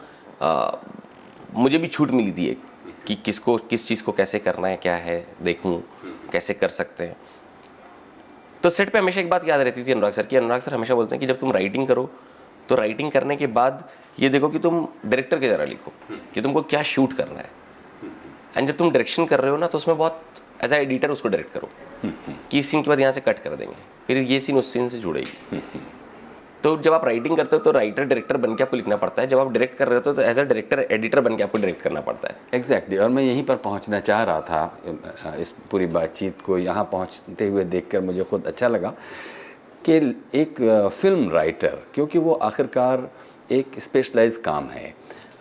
मुझे भी छूट मिली थी एक कि किस चीज़ को कैसे करना है, क्या है, देखूं कैसे कर सकते हैं। तो सेट पे हमेशा एक बात याद रहती थी अनुराग सर की। अनुराग सर हमेशा बोलते हैं कि जब तुम राइटिंग करो तो राइटिंग करने के बाद ये देखो कि तुम डायरेक्टर की तरह लिखो कि तुमको क्या शूट करना है। एंड जब तुम डायरेक्शन कर रहे हो ना तो उसमें बहुत एज ए एडिटर उसको डायरेक्ट करो कि इस सीन के बाद यहाँ से कट कर देंगे, फिर ये सीन उस सीन से जुड़ेगी। तो जब आप राइटिंग करते हो तो राइटर डायरेक्टर बन के आपको लिखना पड़ता है, जब आप डायरेक्ट कर रहे हो तो एज अ डायरेक्टर एडिटर बन के आपको डायरेक्ट करना पड़ता है। एग्जैक्टली और मैं यहीं पर पहुंचना चाह रहा था। इस पूरी बातचीत को यहाँ पहुंचते हुए देखकर मुझे खुद अच्छा लगा कि एक फिल्म राइटर, क्योंकि वो आखिरकार एक स्पेशलाइज काम है,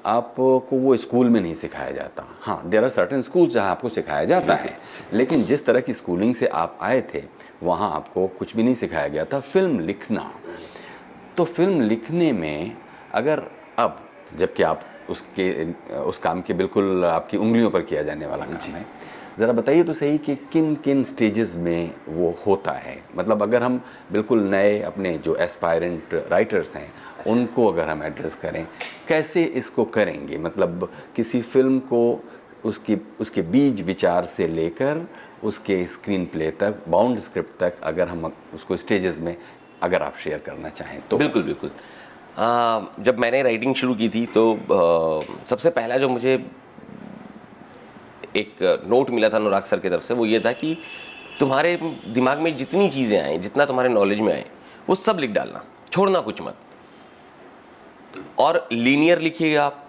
आपको वो स्कूल में नहीं सिखाया जाता। हाँ, देयर आर सर्टेन स्कूल्स जहाँ आपको सिखाया जाता है, लेकिन जिस तरह की स्कूलिंग से आप आए थे वहाँ आपको कुछ भी नहीं सिखाया गया था, फिल्म लिखना। तो फिल्म लिखने में अगर अब जबकि आप उस काम के बिल्कुल आपकी उंगलियों पर किया जाने वाला काम है, ज़रा बताइए तो सही कि किन किन स्टेजेस में वो होता है। मतलब अगर हम बिल्कुल नए अपने जो एस्पायरेंट राइटर्स हैं उनको अगर हम एड्रेस करें, कैसे इसको करेंगे? मतलब किसी फिल्म को उसके बीज विचार से लेकर उसके स्क्रीन प्ले तक, बाउंड स्क्रिप्ट तक, अगर हम उसको स्टेजेस में अगर आप शेयर करना चाहें तो। बिल्कुल बिल्कुल। जब मैंने राइटिंग शुरू की थी तो सबसे पहला जो मुझे एक नोट मिला था अनुराग सर की तरफ से वो ये था कि तुम्हारे दिमाग में जितनी चीज़ें आए, जितना तुम्हारे नॉलेज में आए, वो सब लिख डालना, छोड़ना कुछ मत। और लीनियर लिखिएगा आप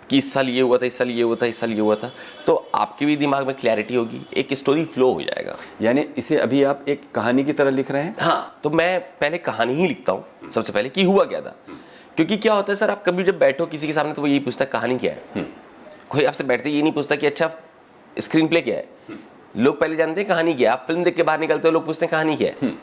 कि इस साल ये हुआ था, इस साल ये हुआ था, इस साल ये हुआ था, तो आपके भी दिमाग में क्लैरिटी होगी, एक स्टोरी फ्लो हो जाएगा। यानी इसे अभी आप एक कहानी की तरह लिख रहे हैं? हाँ, तो मैं पहले कहानी ही लिखता हूँ सबसे पहले कि हुआ क्या था। क्योंकि क्या होता है सर, आप कभी जब बैठो किसी के सामने तो वो यही पूछता है कहानी क्या है। कोई आपसे बैठते ये नहीं पूछता कि अच्छा स्क्रीन प्ले क्या है। लोग पहले जानते हैं कहानी क्या है। आप फिल्म देख के बाहर निकलते हो, लोग पूछते हैं कहानी क्या है।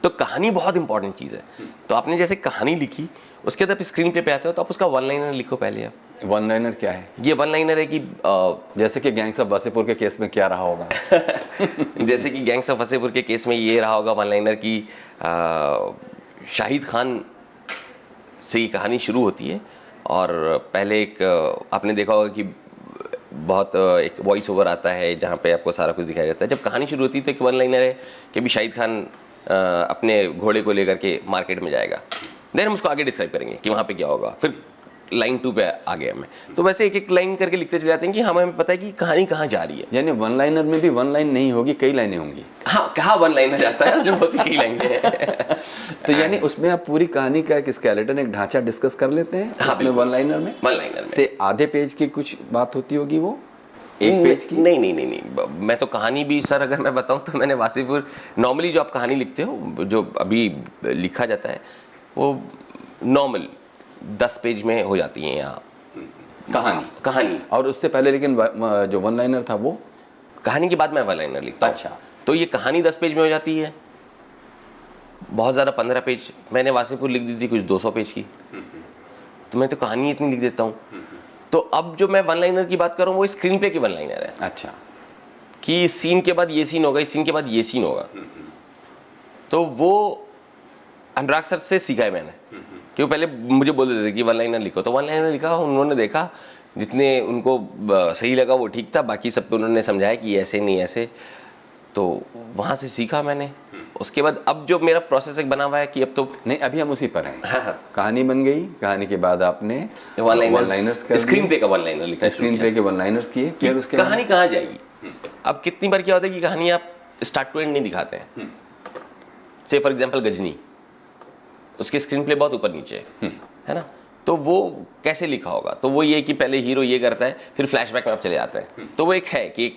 तो कहानी बहुत इंपॉर्टेंट चीज़ है। तो आपने जैसे कहानी लिखी, उसके बाद आप स्क्रीन प्ले पे आते हो तो आप उसका वन लाइनर लिखो पहले। आप वन लाइनर क्या है? ये वन लाइनर है कि जैसे कि गैंग्स ऑफ वासेपुर के केस में क्या रहा होगा? जैसे कि गैंग्स ऑफ वासेपुर के केस में ये रहा होगा वन लाइनर की शाहिद खान से ये कहानी शुरू होती है और पहले एक आपने देखा होगा कि बहुत एक वॉइस ओवर आता है जहाँ पे आपको सारा कुछ दिखाया जाता है। जब कहानी शुरू होती है तो एक वन लाइनर है कि अभी शाहिद खान अपने घोड़े को लेकर के मार्केट में जाएगा। देन हम उसको आगे डिस्क्राइब करेंगे कि वहाँ पे क्या होगा। फिर लाइन 2 पे आ गया मैं। तो वैसे एक एक लाइन करके लिखते चले जाते हैं कि हमें पता है कि कहानी कहाँ जा रही है। यानी वन लाइनर में भी वन लाइन नहीं होगी, कई लाइनें होंगी। हाँ, कहाँ वन लाइनर जाता है, उसमें होती कई लाइनें। तो यानी उसमें आप पूरी कहानी का एक स्केलेटन, एक ढांचा डिस्कस कर लेते हैं। हाँ, उसमें वन लाइनर में से आधे पेज की कुछ बात होती होगी, वो एक पेज की? नहीं। मैं तो कहानी भी सर अगर मैं बताऊं तो मैंने वासीपुर नॉर्मली जो आप कहानी लिखते हो, जो अभी लिखा जाता है वो नॉर्मल 10 पेज में हो जाती है यहाँ कहानी। और उससे पहले लेकिन जो वन लाइनर था वो कहानी के बाद मैं वन लाइनर लिखता हूँ। अच्छा, तो ये कहानी 10 पेज में हो जाती है। बहुत ज़्यादा 15 पेज मैंने वासीपुर लिख दी थी, कुछ 200 पेज की। तो मैं तो कहानी इतनी लिख देता हूँ। तो अब जो मैं वन लाइनर की बात कर रहा हूँ वो स्क्रीन प्ले की वन लाइनर है। अच्छा, कि इस सीन के बाद ये सीन होगा, इस सीन के बाद ये सीन होगा। तो वो अनुराग सर से सीखा है मैंने, कि वो पहले मुझे बोल देते थे कि वन लाइनर लिखो। तो वन लाइनर लिखा, उन्होंने देखा, जितने उनको सही लगा वो ठीक था, बाकी सब पे उन्होंने समझाया कि ऐसे नहीं ऐसे। तो वहाँ से सीखा मैंने। उसके बाद अब जो मेरा प्रोसेस एक बना हुआ है कि अब तो नहीं, अभी हम उसी पर हैं। हाँ। कहानी बन गई, कहानी के बाद आपने वन लाइनर्स कर स्क्रीन प्ले का वन लाइनर लिखा, स्क्रीन प्ले के वन लाइनर्स किए, फिर उसके कहानी कहाँ जाएगी। अब कितनी बार क्या होता है कि कहानी आप स्टार्ट टू एंड नहीं दिखाते हैं। से फॉर एग्जाम्पल गजनी, उसके स्क्रीन प्ले बहुत ऊपर नीचे है ना। तो वो कैसे लिखा होगा, तो वो ये कि पहले हीरो ये करता है, फिर फ्लैशबैक में आप चले जाते हैं। तो वो एक है कि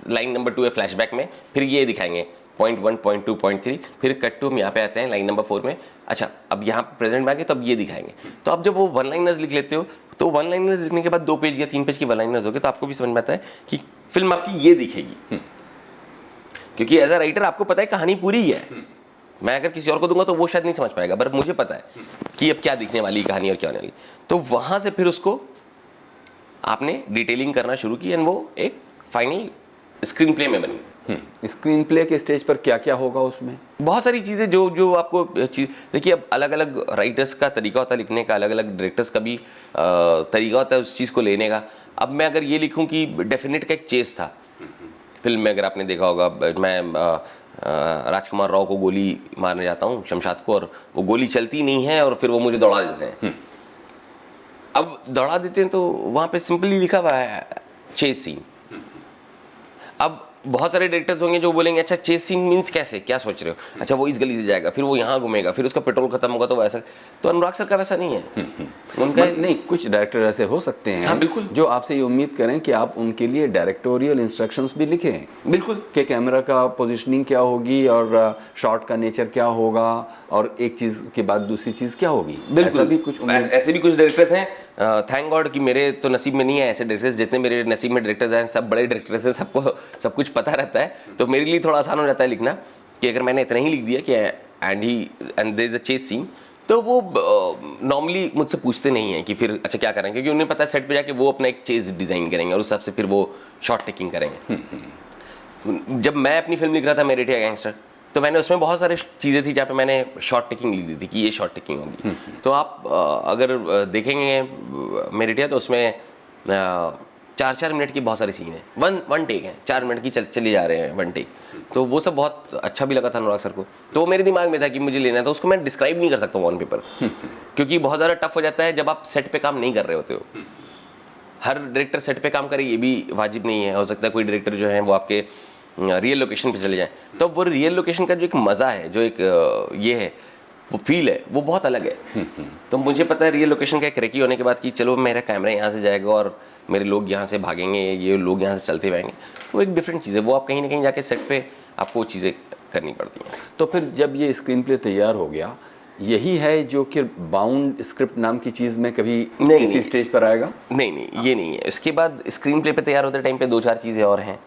लाइन नंबर 2 है फ्लैशबैक में, फिर ये दिखाएंगे पॉइंट 1, पॉइंट 2, पॉइंट 3, फिर कट टू हम यहाँ पे आते हैं लाइन नंबर 4 में। अच्छा, अब यहाँ प्रेजेंट में आगे तो अब ये दिखाएंगे। तो अब जब वो वन लाइनर्स लिख लेते हो, तो वन लाइनर्स लिखने के बाद 2 पेज या 3 पेज की वन लाइनर्स हो गए, तो आपको भी समझ में आता है कि फिल्म आपकी ये दिखेगी। क्योंकि एज अ राइटर आपको पता है कहानी पूरी ही है। मैं अगर किसी और को दूंगा तो वो शायद नहीं समझ पाएगा, पर मुझे पता है कि अब क्या दिखने वाली कहानी और क्या होने वाली। तो वहां से फिर उसको आपने डिटेलिंग करना शुरू की एंड वो एक फाइनल स्क्रीन प्ले में बनी। स्क्रीन प्ले के स्टेज पर क्या क्या होगा उसमें? बहुत सारी चीज़ें जो आपको देखिए, अब अलग अलग राइटर्स का तरीका होता है लिखने का, अलग अलग डायरेक्टर्स का भी तरीका होता है उस चीज़ को लेने का। अब मैं अगर ये लिखूं कि डेफिनेट का एक चेस था फिल्म में, अगर आपने देखा होगा, मैं राजकुमार राव को गोली मारने जाता हूँ शमशाद को, और वो गोली चलती नहीं है और फिर वो मुझे दौड़ा देते हैं। अब दौड़ा देते हैं तो वहाँ पे सिंपली लिखा हुआ है चेस सीन। अब बहुत सारे डायरेक्टर्स होंगे जो बोलेंगे अच्छा चेस सीन मीन्स कैसे, क्या सोच रहे हो, अच्छा वो इस गली से जाएगा, फिर वो यहाँ घूमेगा, फिर उसका पेट्रोल खत्म होगा तो वैसा। तो अनुराग सर का वैसा नहीं है। उनका नहीं, कुछ डायरेक्टर ऐसे हो सकते हैं, हाँ, बिल्कुल, जो आपसे ये उम्मीद करें कि आप उनके लिए डायरेक्टोरियल इंस्ट्रक्शंस भी लिखें, बिल्कुल, कि कैमरा का पोजीशनिंग क्या होगी और शॉट का नेचर क्या होगा और एक चीज के बाद दूसरी चीज क्या होगी। बिल्कुल, ऐसा भी कुछ ऐसे भी कुछ डायरेक्टर्स हैं। थैंक गॉड कि मेरे तो नसीब में नहीं है ऐसे डायरेक्टर्स, जितने मेरे नसीब में डायरेक्टर्स हैं सब बड़े डायरेक्टर्स हैं, सबको सब कुछ पता रहता है। तो मेरे लिए थोड़ा आसान हो जाता है लिखना कि अगर मैंने इतना ही लिख दिया कि and there is a chase scene, तो वो नॉर्मली मुझसे पूछते नहीं हैं कि फिर अच्छा क्या करेंगे, क्योंकि उन्हें पता है सेट पे जाके वो अपना एक चेस डिज़ाइन करेंगे और उस हिसाब से फिर वो शॉट टेकिंग करेंगे। जब मैं अपनी फिल्म लिख रहा था मेरे इंडिया गैंगस्टर, तो मैंने उसमें बहुत सारी चीज़ें थी जहाँ पे मैंने शॉट टेकिंग लिख दी थी कि ये शॉट टेकिंग होगी। तो आप अगर देखेंगे मेरे इंडिया, तो उसमें 4-4 मिनट की बहुत सारी सीन है, वन टेक है, 4 मिनट की चली जा रहे हैं वन टेक। तो वो सब बहुत अच्छा भी लगा था अनुराग सर को। तो वो मेरे दिमाग में था कि मुझे लेना था, उसको मैं डिस्क्राइब नहीं कर सकता हूँ ऑन पेपर, क्योंकि बहुत ज़्यादा टफ हो जाता है जब आप सेट पे काम नहीं कर रहे होते हो। हर डायरेक्टर सेट पे काम करे ये भी वाजिब नहीं है, हो सकता है कोई डायरेक्टर जो है वो आपके रियल लोकेशन पे चले जाएं, तो वो रियल लोकेशन का जो एक मज़ा है, जो एक ये है, वो फील है, वो बहुत अलग है। तो मुझे पता है रियल लोकेशन का एक रेकी होने के बाद कि चलो मेरा कैमरा यहाँ से जाएगा और मेरे लोग यहाँ से भागेंगे, ये लोग यहाँ से चलते हुए आएंगे, तो एक डिफरेंट चीज़ है। वो आप कहीं ना कहीं जाके सेट पे आपको वो चीज़ें करनी पड़ती हैं। तो फिर जब ये स्क्रीन प्ले तैयार हो गया, यही है जो कि बाउंड स्क्रिप्ट नाम की चीज़ में कभी किसी स्टेज पर आएगा? नहीं, ये नहीं है। इसके बाद स्क्रीन प्ले पे तैयार होते टाइम पे 2-4 चीज़ें और हैं।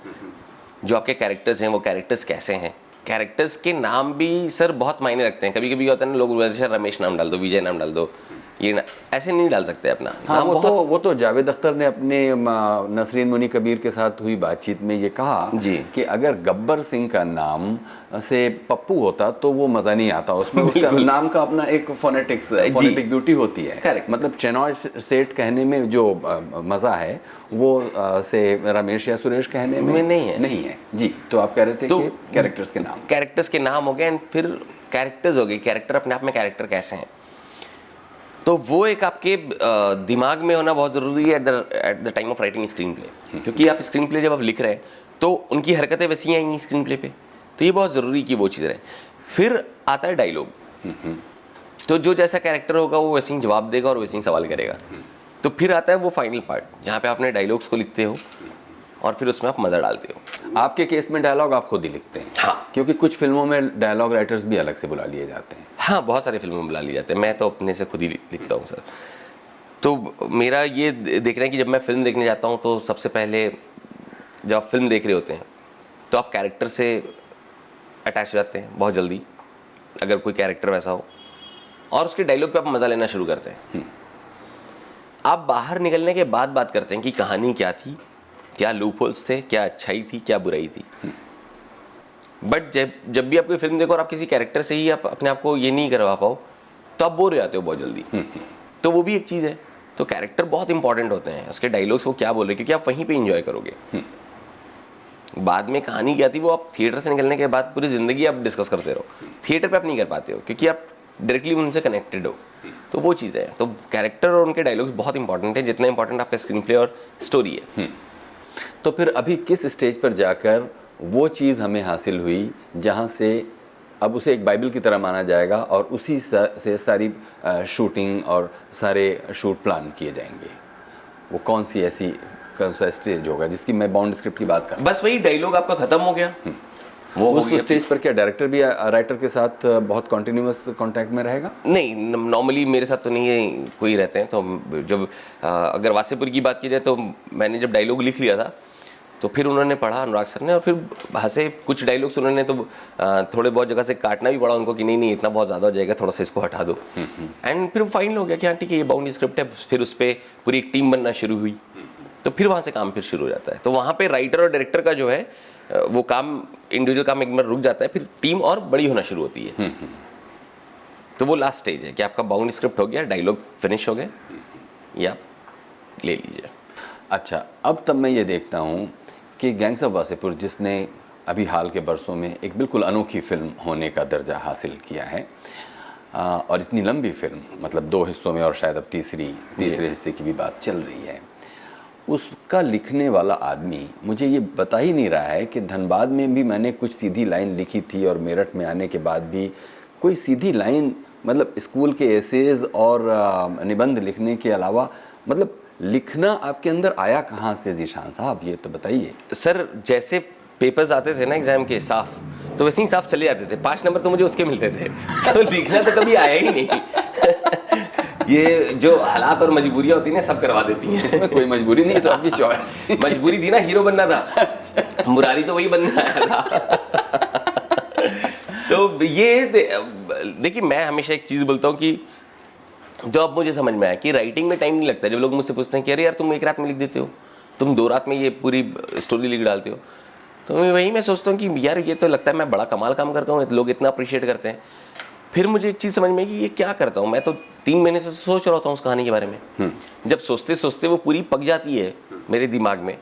जो आपके कैरेक्टर्स हैं, वो कैरेक्टर्स कैसे हैं, कैरेक्टर्स के नाम भी सर बहुत मायने रखते हैं। कभी कभी होता है ना, लोग बोलते हैं रमेश नाम डाल दो, विजय नाम डाल दो, ये ऐसे नहीं डाल सकते अपना। हाँ, वो तो जावेद अख्तर ने अपने नसरीन मुनी कबीर के साथ हुई बातचीत में ये कहा जी कि अगर गब्बर सिंह का नाम से पप्पू होता तो वो मज़ा नहीं आता उसमें। उसका नाम का अपना एक फोनेटिक ब्यूटी होती है। Correct. मतलब चेनॉय सेठ कहने में जो मज़ा है वो से रमेश या सुरेश कहने में नहीं है जी। तो आप कह रहे थे कि कैरेक्टर्स के नाम हो गए, एंड फिर कैरेक्टर्स हो गए। कैरेक्टर अपने आप में कैरेक्टर कैसे हैं, तो वो एक आपके दिमाग में होना बहुत ज़रूरी है at the time of writing screen play. क्योंकि आप स्क्रीन प्ले जब आप लिख रहे हैं तो उनकी हरकतें वैसी आएंगी स्क्रीन प्ले पे, तो ये बहुत ज़रूरी कि वो चीज़ रहे। फिर आता है डायलॉग, तो जो जैसा कैरेक्टर होगा वो वैसे ही जवाब देगा और वैसे ही सवाल करेगा। तो फिर आता है वो फाइनल पार्ट जहाँ पे आपने डायलॉग्स को लिखते हो और फिर उसमें आप मज़ा डालते हो। आपके केस में डायलॉग आप खुद ही लिखते हैं? हाँ, क्योंकि कुछ फिल्मों में डायलॉग राइटर्स भी अलग से बुला लिए जाते हैं। हाँ, बहुत सारे फिल्मों में बुला लिए जाते हैं, मैं तो अपने से खुद ही लिखता हूँ सर। तो मेरा ये देखना है कि जब मैं फिल्म देखने जाता हूँ तो सबसे पहले जब आप फिल्म देख रहे होते हैं तो आप कैरेक्टर से अटैच हो जाते हैं बहुत जल्दी, अगर कोई कैरेक्टर वैसा हो, और उसके डायलॉग पे आप मज़ा लेना शुरू करते हैं। आप बाहर निकलने के बाद बात करते हैं कि कहानी क्या थी, क्या लूपहोल्स थे, क्या अच्छाई थी, क्या बुराई थी। बट जब भी आप कोई फिल्म देखो और आप किसी कैरेक्टर से ही आप अपने आप को ये नहीं करवा पाओ तो आप बोर हो जाते हो बहुत जल्दी। तो वो भी एक चीज़ है। तो कैरेक्टर बहुत इंपॉर्टेंट होते हैं, उसके डायलॉग्स वो क्या बोल रहे हैं, क्योंकि आप वहीं पे एंजॉय करोगे। बाद में कहानी क्या थी वो आप थिएटर से निकलने के बाद पूरी ज़िंदगी आप डिस्कस करते रहो, थिएटर पे आप नहीं कर पाते हो क्योंकि आप डायरेक्टली उनसे कनेक्टेड हो। तो वो चीज़ है। तो कैरेक्टर और उनके डायलॉग्स बहुत इंपॉर्टेंट है, जितना इंपॉर्टेंट आपका स्क्रीन प्ले और स्टोरी है। तो फिर अभी किस स्टेज पर जाकर वो चीज़ हमें हासिल हुई जहाँ से अब उसे एक बाइबल की तरह माना जाएगा और उसी से सारी शूटिंग और सारे शूट प्लान किए जाएंगे? वो कौन सा स्टेज होगा जिसकी मैं बाउंड स्क्रिप्ट की बात कर रहा हूँ? बस वही डायलॉग आपका खत्म हो गया। वो उस स्टेज पर क्या डायरेक्टर भी राइटर के साथ बहुत कॉन्टिन्यूअस कांटेक्ट में रहेगा? नहीं, नॉर्मली मेरे साथ तो नहीं कोई रहते हैं। तो जब अगर वासेपुर की बात की जाए तो मैंने जब डायलॉग लिख लिया था तो फिर उन्होंने पढ़ा अनुराग सर ने, और फिर हंसे। कुछ डायलॉग्स उन्होंने तो थोड़े बहुत जगह से काटना भी पड़ा उनको कि नहीं इतना बहुत ज़्यादा हो जाएगा, थोड़ा सा इसको हटा दो। एंड फिर फाइनल हो गया कि हाँ ठीक है ये बाउंड स्क्रिप्ट है। फिर उस पर पूरी एक टीम बनना शुरू हुई, तो फिर वहाँ से काम फिर शुरू हो जाता है। तो वहाँ पे राइटर और डायरेक्टर का जो है वो काम, इंडिविजुअल काम एक बार रुक जाता है, फिर टीम और बड़ी होना शुरू होती है। तो वो लास्ट स्टेज है कि आपका बाउंड स्क्रिप्ट हो गया, डायलॉग फिनिश हो गए, या ले लीजिए। अच्छा, अब तब मैं ये देखता हूँ कि गैंग्स ऑफ वासेपुर, जिसने अभी हाल के बरसों में एक बिल्कुल अनोखी फिल्म होने का दर्जा हासिल किया है, और इतनी लंबी फिल्म, मतलब 2 हिस्सों में, और शायद अब तीसरे हिस्से की भी बात चल रही है, उसका लिखने वाला आदमी मुझे ये बता ही नहीं रहा है कि धनबाद में भी मैंने कुछ सीधी लाइन लिखी थी और मेरठ में आने के बाद भी कोई सीधी लाइन, मतलब स्कूल के एसेज और निबंध लिखने के अलावा, मतलब लिखना आपके अंदर आया कहाँ से जीशान साहब, ये तो बताइए। सर जैसे पेपर्स आते थे ना एग्जाम के साफ, तो वैसे ही साफ चले जाते थे, 5 नंबर तो मुझे उसके मिलते थे। तो लिखना तो कभी आया ही नहीं। ये जो हालात और मजबूरियां होती हैं ना, सब करवा देती हैं। इसमें कोई मजबूरी नहीं है, तो आपकी चॉइस थी। मजबूरी थी ना, हीरो बनना था। मुरारी तो वही बनना आया था। तो ये देखिए, मैं हमेशा एक चीज़ बोलता हूँ कि जो अब मुझे समझ में आया कि राइटिंग में टाइम नहीं लगता। जब लोग मुझसे पूछते हैं कि अरे यार तुम 1 रात में लिख देते हो, तुम 2 रात में ये पूरी स्टोरी लिख डालते हो, तो वही मैं सोचता हूँ कि यार ये तो लगता है मैं बड़ा कमाल काम करता हूँ, लोग इतना अप्रिशिएट करते हैं। फिर मुझे एक चीज़ समझ में आई कि ये क्या करता हूँ मैं, तो 3 महीने से सोच रहा था उस कहानी के बारे में। जब सोचते सोचते वो पूरी पक जाती है मेरे दिमाग में,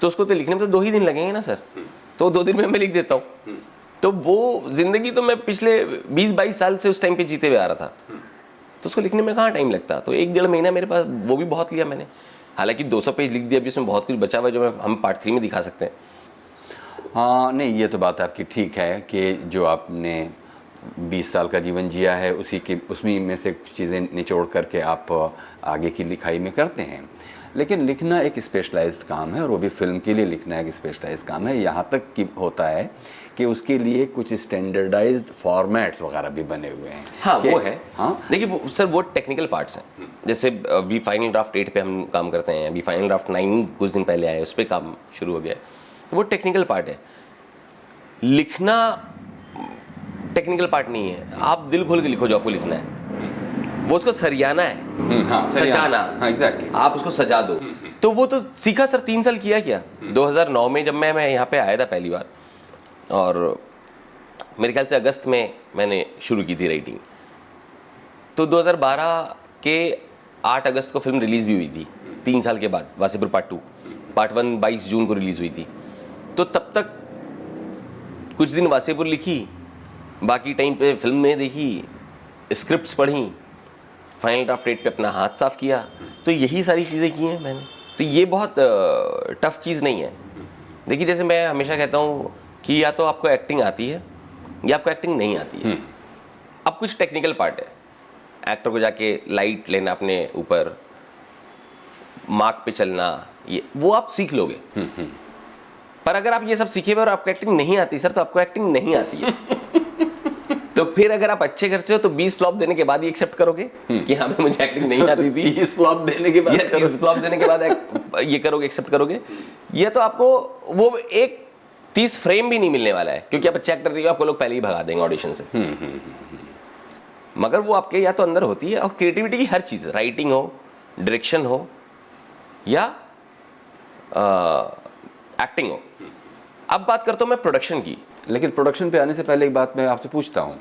तो उसको तो लिखने में तो 2 ही दिन लगेंगे ना सर, तो 2 दिन में मैं लिख देता हूँ। तो वो जिंदगी तो मैं पिछले 20-22 साल से उस टाइम पे जीते हुए आ रहा था, तो उसको लिखने में कहाँ टाइम लगता। तो 1-1.5 महीना मेरे पास, वो भी बहुत लिया मैंने। हालांकि 200 पेज लिख दिया, अभी उसमें बहुत कुछ बचा हुआ है जो हम पार्ट 3 में दिखा सकते हैं। हाँ, नहीं, ये तो बात आपकी ठीक है कि जो आपने 20 साल का जीवन जिया है, उसमें में से कुछ चीज़ें निचोड़ करके आप आगे की लिखाई में करते हैं। लेकिन लिखना एक स्पेशलाइज्ड काम है, और वो भी फिल्म के लिए लिखना एक स्पेशलाइज्ड काम है। यहाँ तक कि होता है कि उसके लिए कुछ स्टैंडर्डाइज्ड फॉर्मेट्स वगैरह भी बने हुए हैं। हाँ, वो है। हाँ, देखिए वो सर, वो टेक्निकल पार्ट्स हैं। जैसे अभी फाइनल ड्राफ्ट 8 पे हम काम करते हैं, अभी फाइनल ड्राफ्ट 9 कुछ दिन पहले आया, उस पर काम शुरू हो गया है। तो वो टेक्निकल पार्ट है। लिखना टेक्निकल पार्ट नहीं है। आप दिल खोल के लिखो जो आपको लिखना है, वो उसको सरियाना है। हाँ, सजाना। हाँ, एग्जैक्टली। आप उसको सजा दो। तो वो तो सीखा सर, 3 साल किया। 2009 में जब मैं यहाँ पे आया था पहली बार, और मेरे ख्याल से अगस्त में मैंने शुरू की थी राइटिंग, तो 2012 के 8 अगस्त को फिल्म रिलीज़ भी हुई थी, 3 साल के बाद। वासेपुर पार्ट 2, पार्ट 1 22 जून को रिलीज़ हुई थी। तो तब तक कुछ दिन वासेपुर लिखी, बाकी टाइम पे फिल्म में देखी, स्क्रिप्ट्स पढ़ी, फाइनल ड्राफ्ट 8 पे अपना हाथ साफ किया। तो यही सारी चीज़ें की हैं मैंने। तो ये बहुत टफ चीज़ नहीं है। देखिए, जैसे मैं हमेशा कहता हूँ कि या तो आपको एक्टिंग आती है या आपको एक्टिंग नहीं आती है। अब कुछ टेक्निकल पार्ट है, एक्टर को जाके लाइट लेना अपने ऊपर, मार्क पे चलना, ये वो आप सीख लोगे। पर अगर आप ये सब सीखे हुए और आपको एक्टिंग नहीं आती सर, तो आपको एक्टिंग नहीं आती है। तो फिर अगर आप अच्छे घर से हो तो 20 फ्लॉप देने के बाद ही एक्सेप्ट करोगे कि हाँ भाई मुझे एक्टिंग नहीं आती थी। 30 फ्लॉप देने के बाद, 30 फ्लॉप देने के बाद ये करोगे, एक्सेप्ट करोगे। ये तो आपको वो एक 30 फ्रेम भी नहीं मिलने वाला है, क्योंकि आप अच्छा एक्टर रही हो, आपको लोग पहले ही भगा देंगे ऑडिशन से। मगर वो आपके या तो अंदर होती है, और क्रिएटिविटी की हर चीज़, राइटिंग हो, डायरेक्शन हो, या एक्टिंग हो। अब बात करता हूँ मैं प्रोडक्शन की। लेकिन प्रोडक्शन पे आने से पहले एक बात मैं आपसे पूछता हूँ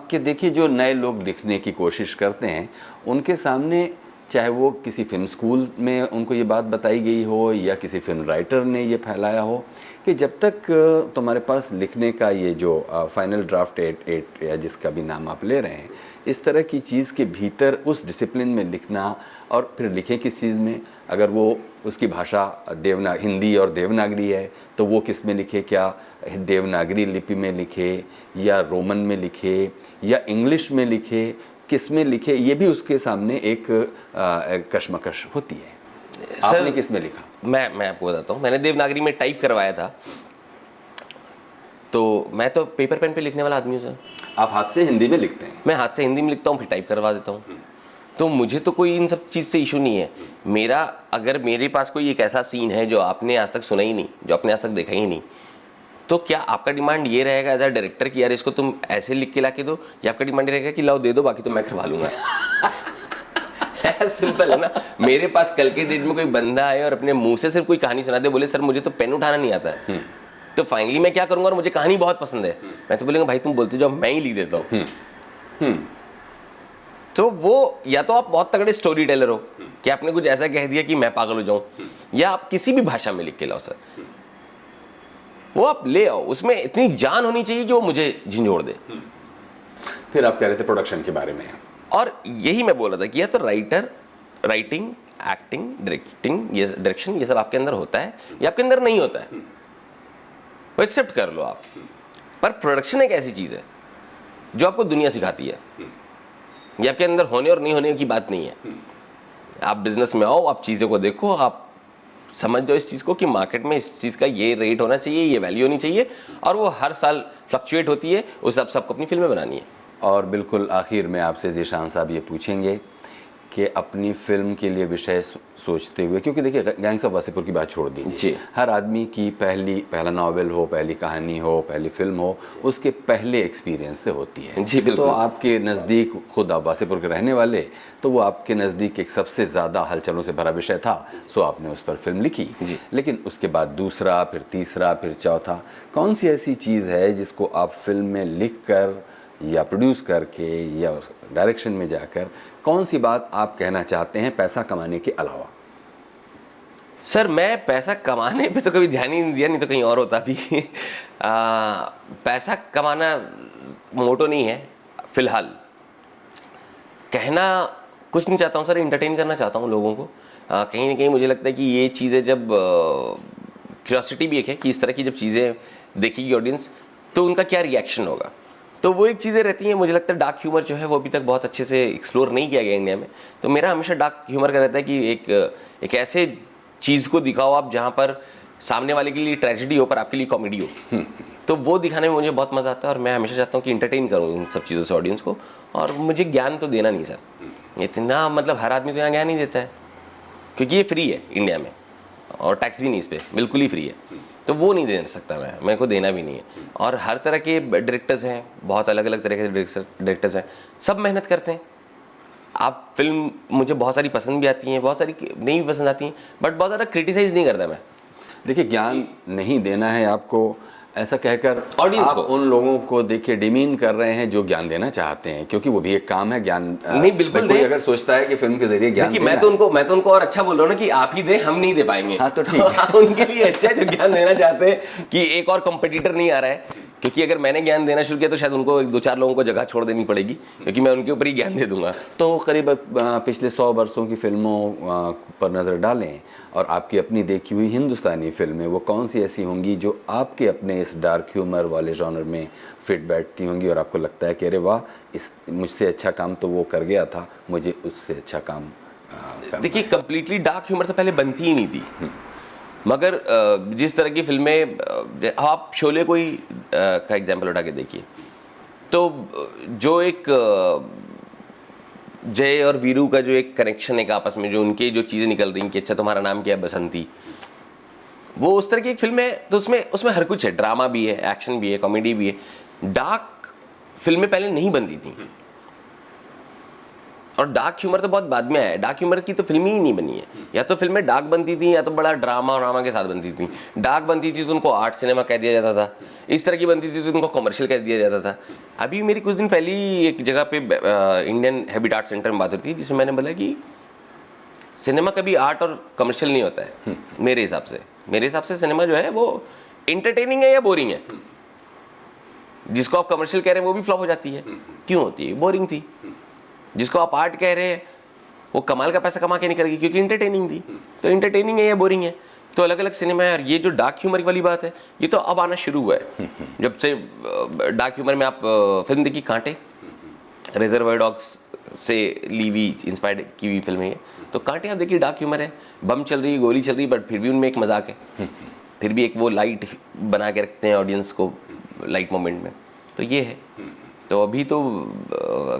कि देखिए, जो नए लोग लिखने की कोशिश करते हैं, उनके सामने, चाहे वो किसी फिल्म स्कूल में उनको ये बात बताई गई हो या किसी फिल्म राइटर ने ये फैलाया हो, कि जब तक तुम्हारे पास लिखने का ये जो फाइनल ड्राफ्ट 8 या जिसका भी नाम आप ले रहे हैं, इस तरह की चीज़ के भीतर उस डिसिप्लिन में लिखना, और फिर लिखें किस चीज़ में, अगर वो उसकी भाषा हिंदी और देवनागरी है तो वो किस में लिखे, क्या देवनागरी लिपि में लिखे या रोमन में लिखे या इंग्लिश में लिखे, किस में लिखे, ये भी उसके सामने एक कश्मकश होती है। आपने किस में लिखा? मैं आपको बताता हूँ, मैंने देवनागरी में टाइप करवाया था। तो मैं तो पेपर पेन पे लिखने वाला आदमी हूँ सर। आप हाथ से हिंदी में लिखते हैं? मैं हाथ से हिंदी में लिखता हूँ, फिर टाइप करवा देता हूँ। तो मुझे तो कोई इन सब चीज़ से इशू नहीं है। मेरा, अगर मेरे पास कोई एक ऐसा सीन है जो आपने आज तक सुना ही नहीं, जो आपने आज तक देखा ही नहीं, तो क्या आपका डिमांड ये रहेगा एज अ डायरेक्टर कि यार इसको तुम ऐसे लिख के ला के दो, या आपका डिमांड रहेगा कि लाओ दे दो, बाकी तो मैं करवा लूँगा? सिंपल है ना। मेरे पास कल के डेट में कोई बंदा आए और अपने मुंह से सिर्फ कोई कहानी सुना दे, बोले सर मुझे तो पेन उठाना नहीं आता है, तो फाइनली मैं क्या करूँगा, और मुझे कहानी बहुत पसंद है, मैं तो बोलूँगा भाई तुम बोलते जाओ, मैं ही लिख देता हूँ। तो वो, या तो आप बहुत तगड़े स्टोरी टेलर हो, कि आपने कुछ ऐसा कह दिया कि मैं पागल हो जाऊं, या आप किसी भी भाषा में लिख के लाओ सर, वो आप ले आओ, उसमें इतनी जान होनी चाहिए कि वो मुझे झंझोड़ दे। फिर आप कह रहे थे प्रोडक्शन के बारे में, और यही मैं बोल रहा था कि या तो राइटिंग, एक्टिंग, डायरेक्शन, ये सब आपके अंदर होता है या आपके अंदर नहीं होता है, वो एक्सेप्ट कर लो आप। पर प्रोडक्शन एक ऐसी चीज़ है जो आपको दुनिया सिखाती है, ये आपके अंदर होने और नहीं होने की बात नहीं है। आप बिजनेस में आओ, आप चीज़ों को देखो, आप समझ जाओ इस चीज़ को कि मार्केट में इस चीज़ का ये रेट होना चाहिए, ये वैल्यू होनी चाहिए, और वो हर साल फ्लक्चुएट होती है, उस हिसाब से आपको अपनी फिल्में बनानी है। और बिल्कुल आखिर में आपसे ज़ीशान साहब ये पूछेंगे कि अपनी फिल्म के लिए विषय सोचते हुए, क्योंकि देखिए गैंग्स ऑफ वासेपुर की बात छोड़ दीजिए जी, हर आदमी की पहला नावल हो, पहली कहानी हो, पहली फिल्म हो, उसके पहले एक्सपीरियंस से होती है। जी बिल्कुल। तो आपके नज़दीक, खुद आप वासेपुर के रहने वाले, तो वो आपके नज़दीक एक सबसे ज़्यादा हलचलों से भरा विषय था, सो आपने उस पर फिल्म लिखी। लेकिन उसके बाद दूसरा, फिर तीसरा, फिर चौथा, कौन सी ऐसी चीज़ है जिसको आप फिल्म में लिख कर या प्रोड्यूस करके या डायरेक्शन में जाकर कौन सी बात आप कहना चाहते हैं पैसा कमाने के अलावा? सर मैं पैसा कमाने पे तो कभी ध्यान ही नहीं दिया, नहीं तो कहीं और होता भी। पैसा कमाना मोटो नहीं है फिलहाल। कहना कुछ नहीं चाहता हूँ सर, एंटरटेन करना चाहता हूँ लोगों को। कहीं ना कहीं मुझे लगता है कि ये चीज़ें जब क्यूरियोसिटी भी एक है कि इस तरह की जब चीज़ें देखेगी ऑडियंस तो उनका क्या रिएक्शन होगा, तो वो एक चीज़ें रहती हैं। मुझे लगता है डार्क ह्यूमर जो है वो अभी तक बहुत अच्छे से एक्सप्लोर नहीं किया गया इंडिया में, तो मेरा हमेशा डार्क ह्यूमर का रहता है कि एक ऐसे चीज़ को दिखाओ आप जहाँ पर सामने वाले के लिए ट्रेजेडी हो पर आपके लिए कॉमेडी हो। तो वो दिखाने में मुझे बहुत मज़ा आता है, और मैं हमेशा चाहता हूँ कि इंटरटेन करूँ इन सब चीज़ों से ऑडियंस को। और मुझे ज्ञान तो देना नहीं सर, इतना मतलब हर आदमी तो यहाँ ज्ञान नहीं देता है, क्योंकि ये फ्री है इंडिया में और टैक्स भी नहीं इस पर, बिल्कुल ही फ्री है, तो वो नहीं दे सकता मैं, मेरे को देना भी नहीं है। और हर तरह के डायरेक्टर्स हैं, बहुत अलग अलग तरह के डायरेक्टर्स हैं, सब मेहनत करते हैं। आप फिल्म मुझे बहुत सारी पसंद भी आती हैं, बहुत सारी नहीं भी पसंद आती हैं, बट बहुत ज़्यादा क्रिटिसाइज़ नहीं करता मैं। देखिए ज्ञान नहीं देना है आपको, ऐसा कहकर ऑडियंस को, उन लोगों को देखिए डिमीन कर रहे हैं जो ज्ञान देना चाहते हैं, क्योंकि वो भी एक काम है ज्ञान। नहीं बिल्कुल कोई अगर सोचता है कि फिल्म के जरिए ज्ञान, मैं तो उनको और अच्छा बोल रहा हूँ ना कि आप ही दें, हम नहीं दे पाएंगे। हाँ तो ठीक है। उनके लिए अच्छा है जो ज्ञान देना चाहते हैं कि एक और कंपटीटर नहीं आ रहा है, क्योंकि अगर मैंने ज्ञान देना शुरू किया तो शायद उनको 2-4 लोगों को जगह छोड़ देनी पड़ेगी, क्योंकि मैं उनके ऊपर ही ज्ञान दे दूंगा। तो करीब पिछले 100 वर्षों की फिल्मों पर नज़र डालें और आपकी अपनी देखी हुई हिंदुस्तानी फिल्में, वो कौन सी ऐसी होंगी जो आपके अपने इस डार्क ह्यूमर वाले जॉनर में फिट बैठती होंगी और आपको लगता है कि अरे वाह, इस मुझसे अच्छा काम तो वो कर गया था, मुझे उससे अच्छा काम देखिए कंप्लीटली डार्क ह्यूमर तो पहले बनती ही नहीं थी, मगर जिस तरह की फिल्में, आप शोले को ही का एग्जाम्पल उठा के देखिए, तो जो एक जय और वीरू का जो एक कनेक्शन है आपस में, जो उनके जो चीज़ें निकल रही कि अच्छा तुम्हारा नाम क्या है बसंती, वो उस तरह की एक फिल्म है। तो उसमें हर कुछ है, ड्रामा भी है, एक्शन भी है, कॉमेडी भी है। डार्क फिल्में पहले नहीं बनती थी, और डार्क ह्यूमर तो बहुत बाद में आया है। डार्क ह्यूमर की तो फिल्म ही नहीं बनी है, या तो फिल्में डार्क बनती थी या तो बड़ा ड्रामा के साथ बनती थी। डार्क बनती थी तो उनको आर्ट सिनेमा कह दिया जाता था, इस तरह की बनती थी तो उनको कमर्शियल कह दिया जाता था। अभी मेरी कुछ दिन पहले एक जगह पे इंडियन हैबिटेट सेंटर में बात होती थी, जिसमें मैंने बोला कि सिनेमा कभी आर्ट और कमर्शियल नहीं होता है। मेरे हिसाब से सिनेमा जो है वो इंटरटेनिंग है या बोरिंग है। जिसको आप कमर्शियल कह रहे हैं वो भी फ्लॉप हो जाती है, क्यों होती है? बोरिंग थी। जिसको आप आर्ट कह रहे हैं वो कमाल का पैसा कमा के निकलेगी, क्योंकि इंटरटेनिंग थी। तो इंटरटेनिंग है या बोरिंग है, तो अलग अलग सिनेमा है। और ये जो डार्क ह्यूमर वाली बात है, ये तो अब आना शुरू हुआ है। जब से डार्क ह्यूमर में आप फिल्म देखी कांटे, रिजर्वायर डॉग्स से ली हुई इंस्पायर्ड की हुई फिल्म है, तो कांटे आप देखिए डार्क ह्यूमर है, बम चल रही है, गोली चल रही है, बट फिर भी उनमें एक मजाक है, फिर भी एक वो लाइट बना के रखते हैं ऑडियंस को लाइट मोमेंट में। तो ये है। तो अभी तो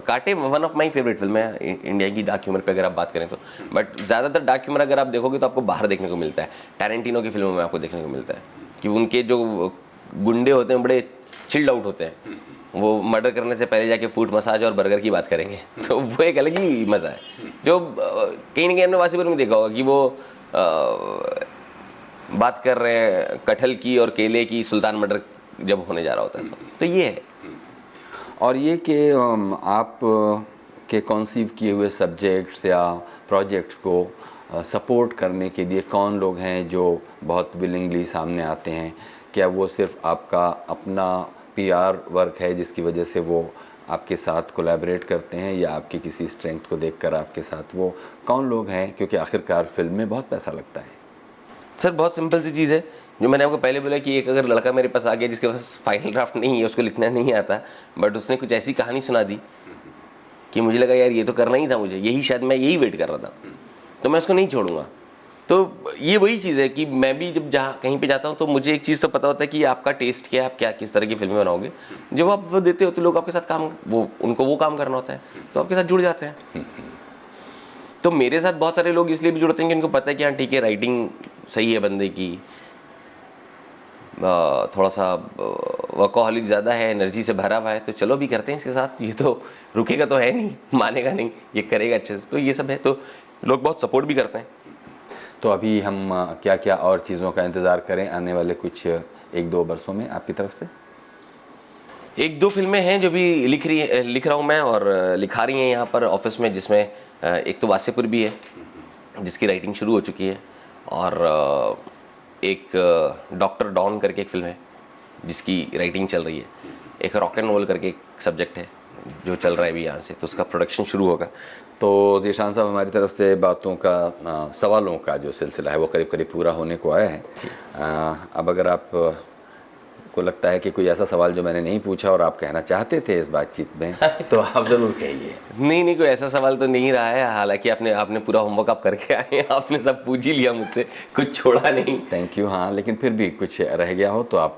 कांटे one of my favourite film है इंडिया की डार्क ह्यूमर पे अगर आप बात करें तो। बट ज़्यादातर डार्क ह्यूमर अगर आप देखोगे तो आपको बाहर देखने को मिलता है, टैरेंटिनो की फिल्मों में आपको देखने को मिलता है कि उनके जो गुंडे होते हैं बड़े चिल्ड आउट होते हैं, वो मर्डर करने से पहले जाके फूड मसाज और बर्गर की बात करेंगे, तो वो एक अलग ही मज़ा है। जो कहीं ना कहीं हमने वासीपुर में देखा होगा कि वो बात कर रहे हैं कटहल की और केले की, सुल्तान मर्डर जब होने जा रहा होता है तो ये है। और ये कि आप के कॉन्सीव किए हुए सब्जेक्ट्स या प्रोजेक्ट्स को सपोर्ट करने के लिए कौन लोग हैं जो बहुत विलिंगली सामने आते हैं? क्या वो सिर्फ आपका अपना पीआर वर्क है जिसकी वजह से वो आपके साथ कोलैबोरेट करते हैं, या आपकी किसी स्ट्रेंथ को देखकर आपके साथ वो कौन लोग हैं? क्योंकि आखिरकार फिल्म में बहुत पैसा लगता है। सर बहुत सिंपल सी चीज़ है, जो मैंने आपको पहले बोला कि एक अगर लड़का मेरे पास आ गया जिसके पास फाइनल ड्राफ्ट नहीं है, उसको लिखना नहीं आता, बट उसने कुछ ऐसी कहानी सुना दी कि मुझे लगा यार ये तो करना ही था मुझे, यही शायद मैं यही वेट कर रहा था, तो मैं उसको नहीं छोड़ूंगा। तो ये वही चीज़ है कि मैं भी जब जहाँ कहीं पे जाता हूँ तो मुझे एक चीज़ तो पता होता है कि आपका टेस्ट क्या है, आप क्या किस तरह की फिल्में बनाओगे। जब आप वो देते हो तो लोग आपके साथ काम, वो उनको वो काम करना होता है तो आपके साथ जुड़ जाते हैं। तो मेरे साथ बहुत सारे लोग इसलिए भी जुड़ते हैं कि उनको पता है कि हाँ ठीक है, राइटिंग सही है बंदे की, थोड़ा सा वर्कहॉलिक ज़्यादा है, एनर्जी से भरा हुआ है, तो चलो भी करते हैं इसके साथ, ये तो रुकेगा तो है नहीं, मानेगा नहीं, ये करेगा अच्छे से, तो ये सब है, तो लोग बहुत सपोर्ट भी करते हैं। तो अभी हम क्या क्या और चीज़ों का इंतज़ार करें आने वाले कुछ 1-2 वर्षों में आपकी तरफ से? 1-2 फिल्में हैं जो भी लिख रहा हूँ मैं, और लिखा रही हैं यहाँ पर ऑफिस में, जिसमें एक तो वासेपुर भी है जिसकी राइटिंग शुरू हो चुकी है, और एक डॉक्टर डॉन करके एक फिल्म है जिसकी राइटिंग चल रही है, एक रॉक एंड रोल करके एक सब्जेक्ट है जो चल रहा है अभी यहाँ से, तो उसका प्रोडक्शन शुरू होगा। तो ज़ीशान साहब, हमारी तरफ से बातों का सवालों का जो सिलसिला है वो करीब करीब पूरा होने को आया है। अब अगर आप को लगता है कि कोई ऐसा सवाल जो मैंने नहीं पूछा और आप कहना चाहते थे इस बातचीत में, तो आप ज़रूर कहिए। नहीं, कोई ऐसा सवाल तो नहीं रहा है, हालांकि आपने पूरा होमवर्क आप करके आए हैं, आपने सब पूछ ही लिया मुझसे, कुछ छोड़ा नहीं। Thank you. हाँ, लेकिन फिर भी कुछ रह गया हो तो आप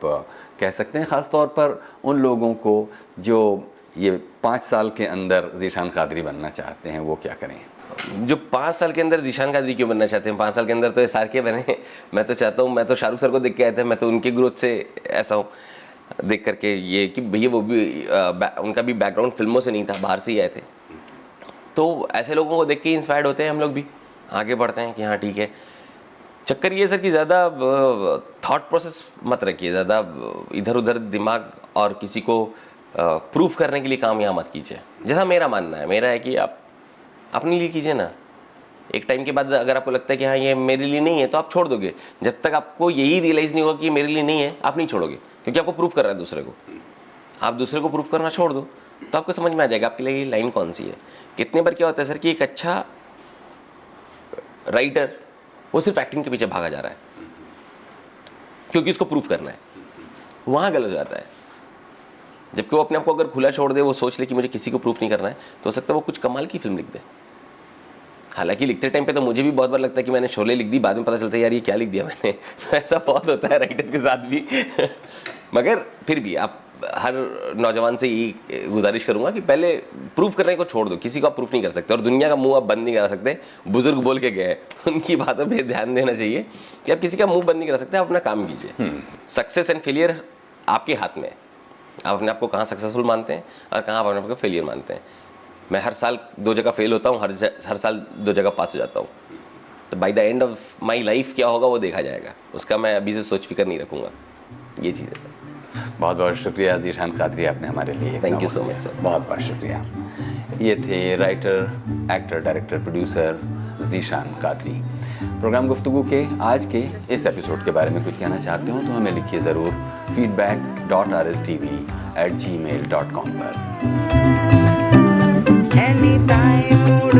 कह सकते हैं, ख़ास तौर पर उन लोगों को जो ये 5 साल के अंदर ज़ीशान कादरी बनना चाहते हैं, वो क्या करें? जो 5 साल के अंदर ज़ीशान कादरी क्यों बनना चाहते हैं? 5 साल के अंदर तो एसआर के बने। मैं तो चाहता हूँ, मैं तो शाहरुख सर को देख के आया था, मैं तो उनकी ग्रोथ से ऐसा हूँ देख करके, ये कि भैया वो भी उनका भी बैकग्राउंड फिल्मों से नहीं था, बाहर से ही आए थे, तो ऐसे लोगों को देख के इंस्पायर्ड होते हैं हम लोग भी, आगे बढ़ते हैं कि हाँ ठीक है। चक्कर ये सर कि ज़्यादा थॉट प्रोसेस मत रखिए, ज़्यादा इधर उधर दिमाग और किसी को प्रूफ करने के लिए काम यहाँ मत कीजिए। जैसा मेरा मानना है, मेरा है कि आप अपने लिए कीजिए ना। एक टाइम के बाद अगर आपको लगता है कि हाँ ये मेरे लिए नहीं है, तो आप छोड़ दोगे। जब तक आपको यही रियलाइज़ नहीं होगा कि मेरे लिए नहीं है, आप नहीं छोड़ोगे, क्योंकि आपको प्रूफ कर रहा है दूसरे को। आप दूसरे को प्रूफ करना छोड़ दो तो आपको समझ में आ जाएगा आपके लिए ये लाइन कौन सी है। कितने बार क्या होता है सर कि एक अच्छा राइटर वो सिर्फ एक्टिंग के पीछे भागा जा रहा है क्योंकि उसको प्रूफ करना है, वहाँ गलत हो जाता है। जबकि वो अपने आप को अगर खुला छोड़ दे, वो सोच ले कि मुझे किसी को प्रूफ नहीं करना है, तो हो सकता है वो कुछ कमाल की फिल्म लिख दे। हालांकि लिखते टाइम पे तो मुझे भी बहुत बार लगता है कि मैंने शोले लिख दी, बाद में पता चलता है यार ये क्या लिख दिया मैंने। ऐसा बहुत होता है राइटर्स के साथ भी। मगर फिर भी आप हर नौजवान से यही गुजारिश करूंगा कि पहले प्रूफ करने को छोड़ दो। किसी को आप प्रूफ नहीं कर सकते, और दुनिया का मुंह आप बंद नहीं करा सकते। बुजुर्ग बोल के गए, उनकी बातों पे ध्यान देना चाहिए कि आप किसी का मुंह बंद नहीं करा सकते। आप अपना काम कीजिए। सक्सेस एंड फेलियर आपके हाथ में है। आप अपने आप को कहाँ सक्सेसफुल मानते हैं और कहाँ आप अपने आप को फेलियर मानते हैं। मैं हर साल 2 जगह फेल होता हूँ, हर साल 2 जगह पास हो जाता हूँ। तो by the end of my life क्या होगा वो देखा जाएगा, उसका मैं अभी से सोच फिक्र नहीं रखूँगा। ये चीज़ है। बहुत बहुत शुक्रिया ज़ीशान कादरी, आपने हमारे लिए। Thank you so much sir. बहुत बहुत शुक्रिया। ये थे writer, actor, director, producer Zeeshan Qadri. Program Guftagu के आज के इस एपिसोड के बारे में कुछ कहना चाहते हो तो हमें लिखिए ज़रूर feedback.rstv@gmail.com पर। Anytime, mood,